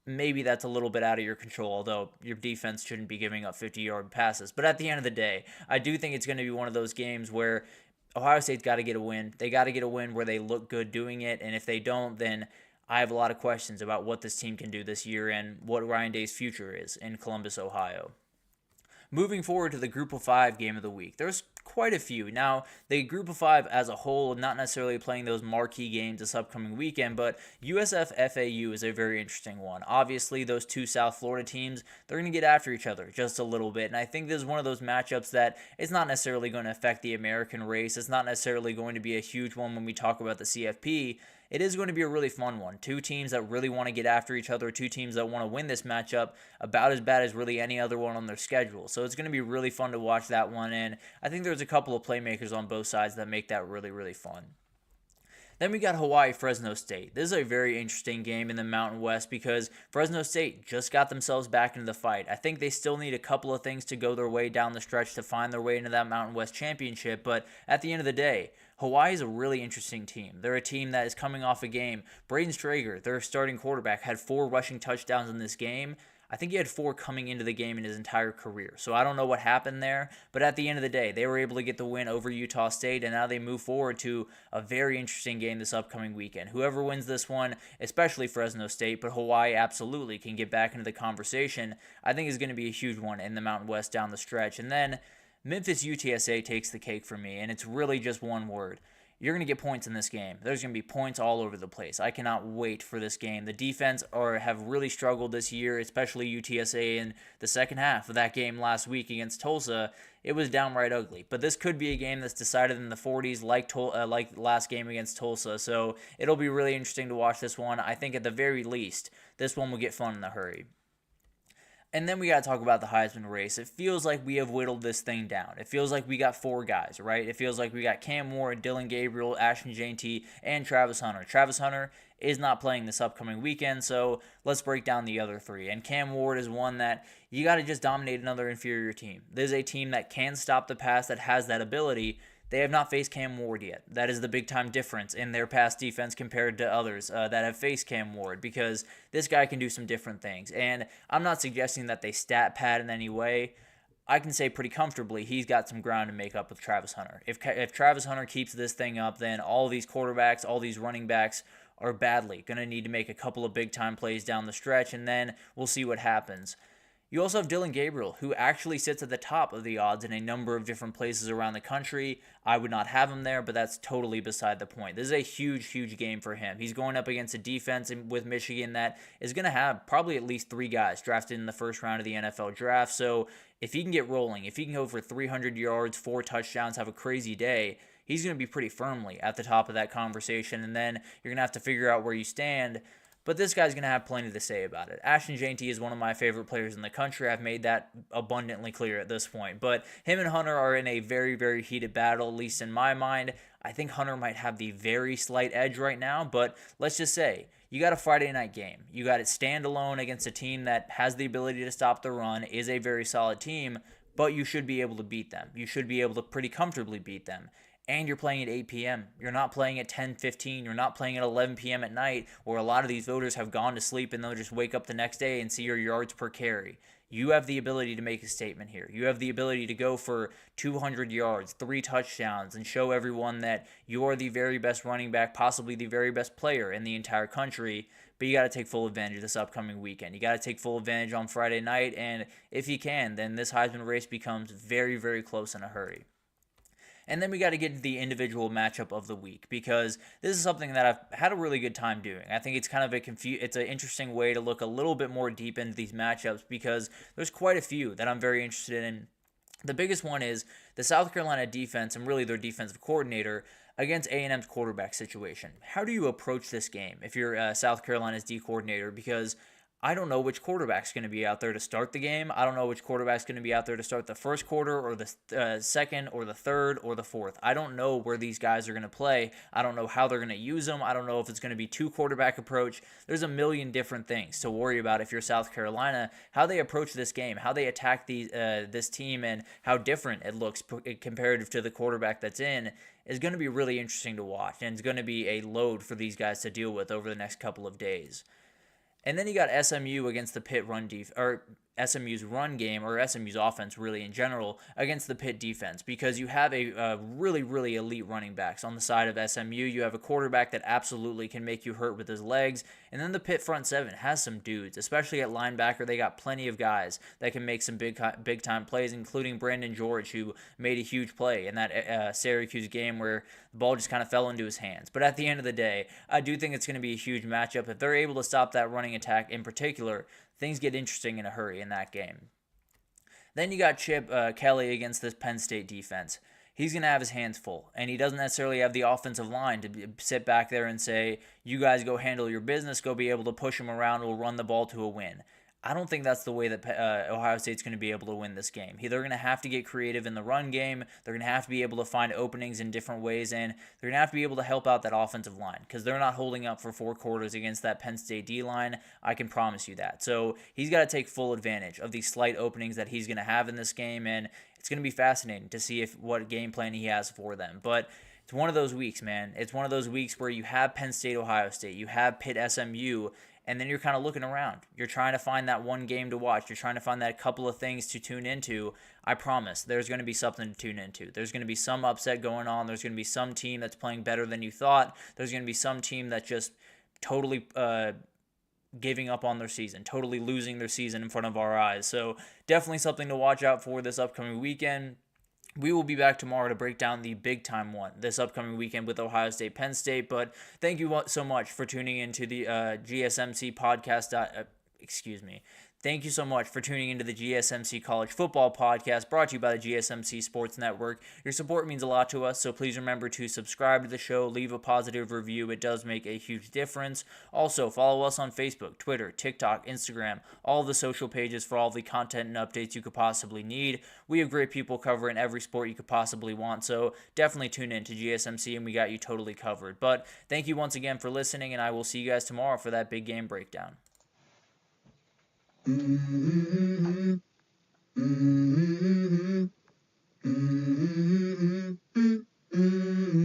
maybe that's a little bit out of your control, although your defense shouldn't be giving up 50-yard passes. But at the end of the day, I do think it's going to be one of those games where Ohio State's got to get a win. They got to get a win where they look good doing it, and if they don't, then I have a lot of questions about what this team can do this year and what Ryan Day's future is in Columbus, Ohio. Moving forward to the Group of 5 game of the week, there's quite a few. Now, the Group of 5 as a whole, not necessarily playing those marquee games this upcoming weekend, but USF-FAU is a very interesting one. Obviously, those two South Florida teams, they're going to get after each other just a little bit, and I think this is one of those matchups that it's not necessarily going to affect the American race. It's not necessarily going to be a huge one when we talk about the CFP. It is going to be a really fun one. Two teams that really want to get after each other, two teams that want to win this matchup about as bad as really any other one on their schedule. So it's going to be really fun to watch that one, and I think there's a couple of playmakers on both sides that make that really, really fun. Then we got Hawaii-Fresno State. This is a very interesting game in the Mountain West because Fresno State just got themselves back into the fight. I think they still need a couple of things to go their way down the stretch to find their way into that Mountain West championship, but at the end of the day, Hawaii is a really interesting team. They're a team that is coming off a game. Braden Strager, their starting quarterback, had 4 rushing touchdowns in this game. I think he had 4 coming into the game in his entire career. So I don't know what happened there, but at the end of the day, they were able to get the win over Utah State, and now they move forward to a very interesting game this upcoming weekend. Whoever wins this one, especially Fresno State, but Hawaii absolutely can get back into the conversation, I think is going to be a huge one in the Mountain West down the stretch. And then Memphis UTSA takes the cake for me, and it's really just one word. You're going to get points in this game. There's going to be points all over the place. I cannot wait for this game. The defense have really struggled this year, especially UTSA in the second half of that game last week against Tulsa. It was downright ugly. But this could be a game that's decided in the 40s like last game against Tulsa. So it'll be really interesting to watch this one. I think at the very least, this one will get fun in a hurry. And then we got to talk about the Heisman race. It feels like we have whittled this thing down. It feels like we got 4 guys, right? It feels like we got Cam Ward, Dylan Gabriel, Ashton Jeanty, and Travis Hunter. Travis Hunter is not playing this upcoming weekend, so let's break down the other 3. And Cam Ward is one that you got to just dominate another inferior team. There's a team that can stop the pass, that has that ability. They have not faced Cam Ward yet. That is the big-time difference in their pass defense compared to others that have faced Cam Ward, because this guy can do some different things. And I'm not suggesting that they stat pad in any way. I can say pretty comfortably he's got some ground to make up with Travis Hunter. If Travis Hunter keeps this thing up, then all these quarterbacks, all these running backs are badly going to need to make a couple of big-time plays down the stretch, and then we'll see what happens. You also have Dylan Gabriel, who actually sits at the top of the odds in a number of different places around the country. I would not have him there, but that's totally beside the point. This is a huge, huge game for him. He's going up against a defense with Michigan that is going to have probably at least 3 guys drafted in the first round of the NFL draft. So if he can get rolling, if he can go for 300 yards, 4 touchdowns, have a crazy day, he's going to be pretty firmly at the top of that conversation. And then you're going to have to figure out where you stand. But this guy's going to have plenty to say about it. Ashton Jeanty is one of my favorite players in the country. I've made that abundantly clear at this point. But him and Hunter are in a very, very heated battle, at least in my mind. I think Hunter might have the very slight edge right now. But let's just say, you got a Friday night game. You got it standalone against a team that has the ability to stop the run, is a very solid team, but you should be able to beat them. You should be able to pretty comfortably beat them. And you're playing at 8 p.m. You're not playing at 10:15. You're not playing at 11 p.m. at night, where a lot of these voters have gone to sleep and they'll just wake up the next day and see your yards per carry. You have the ability to make a statement here. You have the ability to go for 200 yards, 3 touchdowns, and show everyone that you are the very best running back, possibly the very best player in the entire country. But you got to take full advantage of this upcoming weekend. You got to take full advantage on Friday night, and if you can, then this Heisman race becomes very, very close in a hurry. And then we got to get to the individual matchup of the week, because this is something that I've had a really good time doing. I think it's kind of it's an interesting way to look a little bit more deep into these matchups, because there's quite a few that I'm very interested in. The biggest one is the South Carolina defense, and really their defensive coordinator, against A&M's quarterback situation. How do you approach this game if you're South Carolina's D coordinator? Because I don't know which quarterback's going to be out there to start the game. I don't know which quarterback's going to be out there to start the first quarter or the second or the third or the fourth. I don't know where these guys are going to play. I don't know how they're going to use them. I don't know if it's going to be 2 quarterback approach. There's a million different things to worry about if you're South Carolina. How they approach this game, how they attack this team, and how different it looks comparative to the quarterback that's in is going to be really interesting to watch, and it's going to be a load for these guys to deal with over the next couple of days. And then you got SMU against the Pitt SMU's run game, or SMU's offense really in general, against the Pitt defense, because you have a really, really elite running backs. On the side of SMU, you have a quarterback that absolutely can make you hurt with his legs, and then the Pitt front seven has some dudes, especially at linebacker. They got plenty of guys that can make some big-time plays, including Brandon George, who made a huge play in that Syracuse game where the ball just kind of fell into his hands. But at the end of the day, I do think it's going to be a huge matchup. If they're able to stop that running attack in particular, things get interesting in a hurry in that game. Then you got Chip Kelly against this Penn State defense. He's going to have his hands full, and he doesn't necessarily have the offensive line to sit back there and say, you guys go handle your business, go be able to push him around, we'll run the ball to a win. I don't think that's the way that Ohio State's going to be able to win this game. They're going to have to get creative in the run game. They're going to have to be able to find openings in different ways, and they're going to have to be able to help out that offensive line because they're not holding up for 4 quarters against that Penn State D-line. I can promise you that. So he's got to take full advantage of these slight openings that he's going to have in this game, and it's going to be fascinating to see what game plan he has for them. But it's one of those weeks, man. It's one of those weeks where you have Penn State, Ohio State, you have Pitt-SMU, and then you're kind of looking around. You're trying to find that one game to watch. You're trying to find that couple of things to tune into. I promise there's going to be something to tune into. There's going to be some upset going on. There's going to be some team that's playing better than you thought. There's going to be some team that's just totally giving up on their season, totally losing their season in front of our eyes. So definitely something to watch out for this upcoming weekend. We will be back tomorrow to break down the big-time one this upcoming weekend with Ohio State, Penn State. But thank you so much for tuning into the GSMC podcast. Thank you so much for tuning into the GSMC College Football Podcast, brought to you by the GSMC Sports Network. Your support means a lot to us, so please remember to subscribe to the show, leave a positive review. It does make a huge difference. Also, follow us on Facebook, Twitter, TikTok, Instagram, all the social pages for all the content and updates you could possibly need. We have great people covering every sport you could possibly want, so definitely tune in to GSMC, and we got you totally covered. But thank you once again for listening, and I will see you guys tomorrow for that big game breakdown. Mm-hmm. Mm-hmm. Mm-hmm.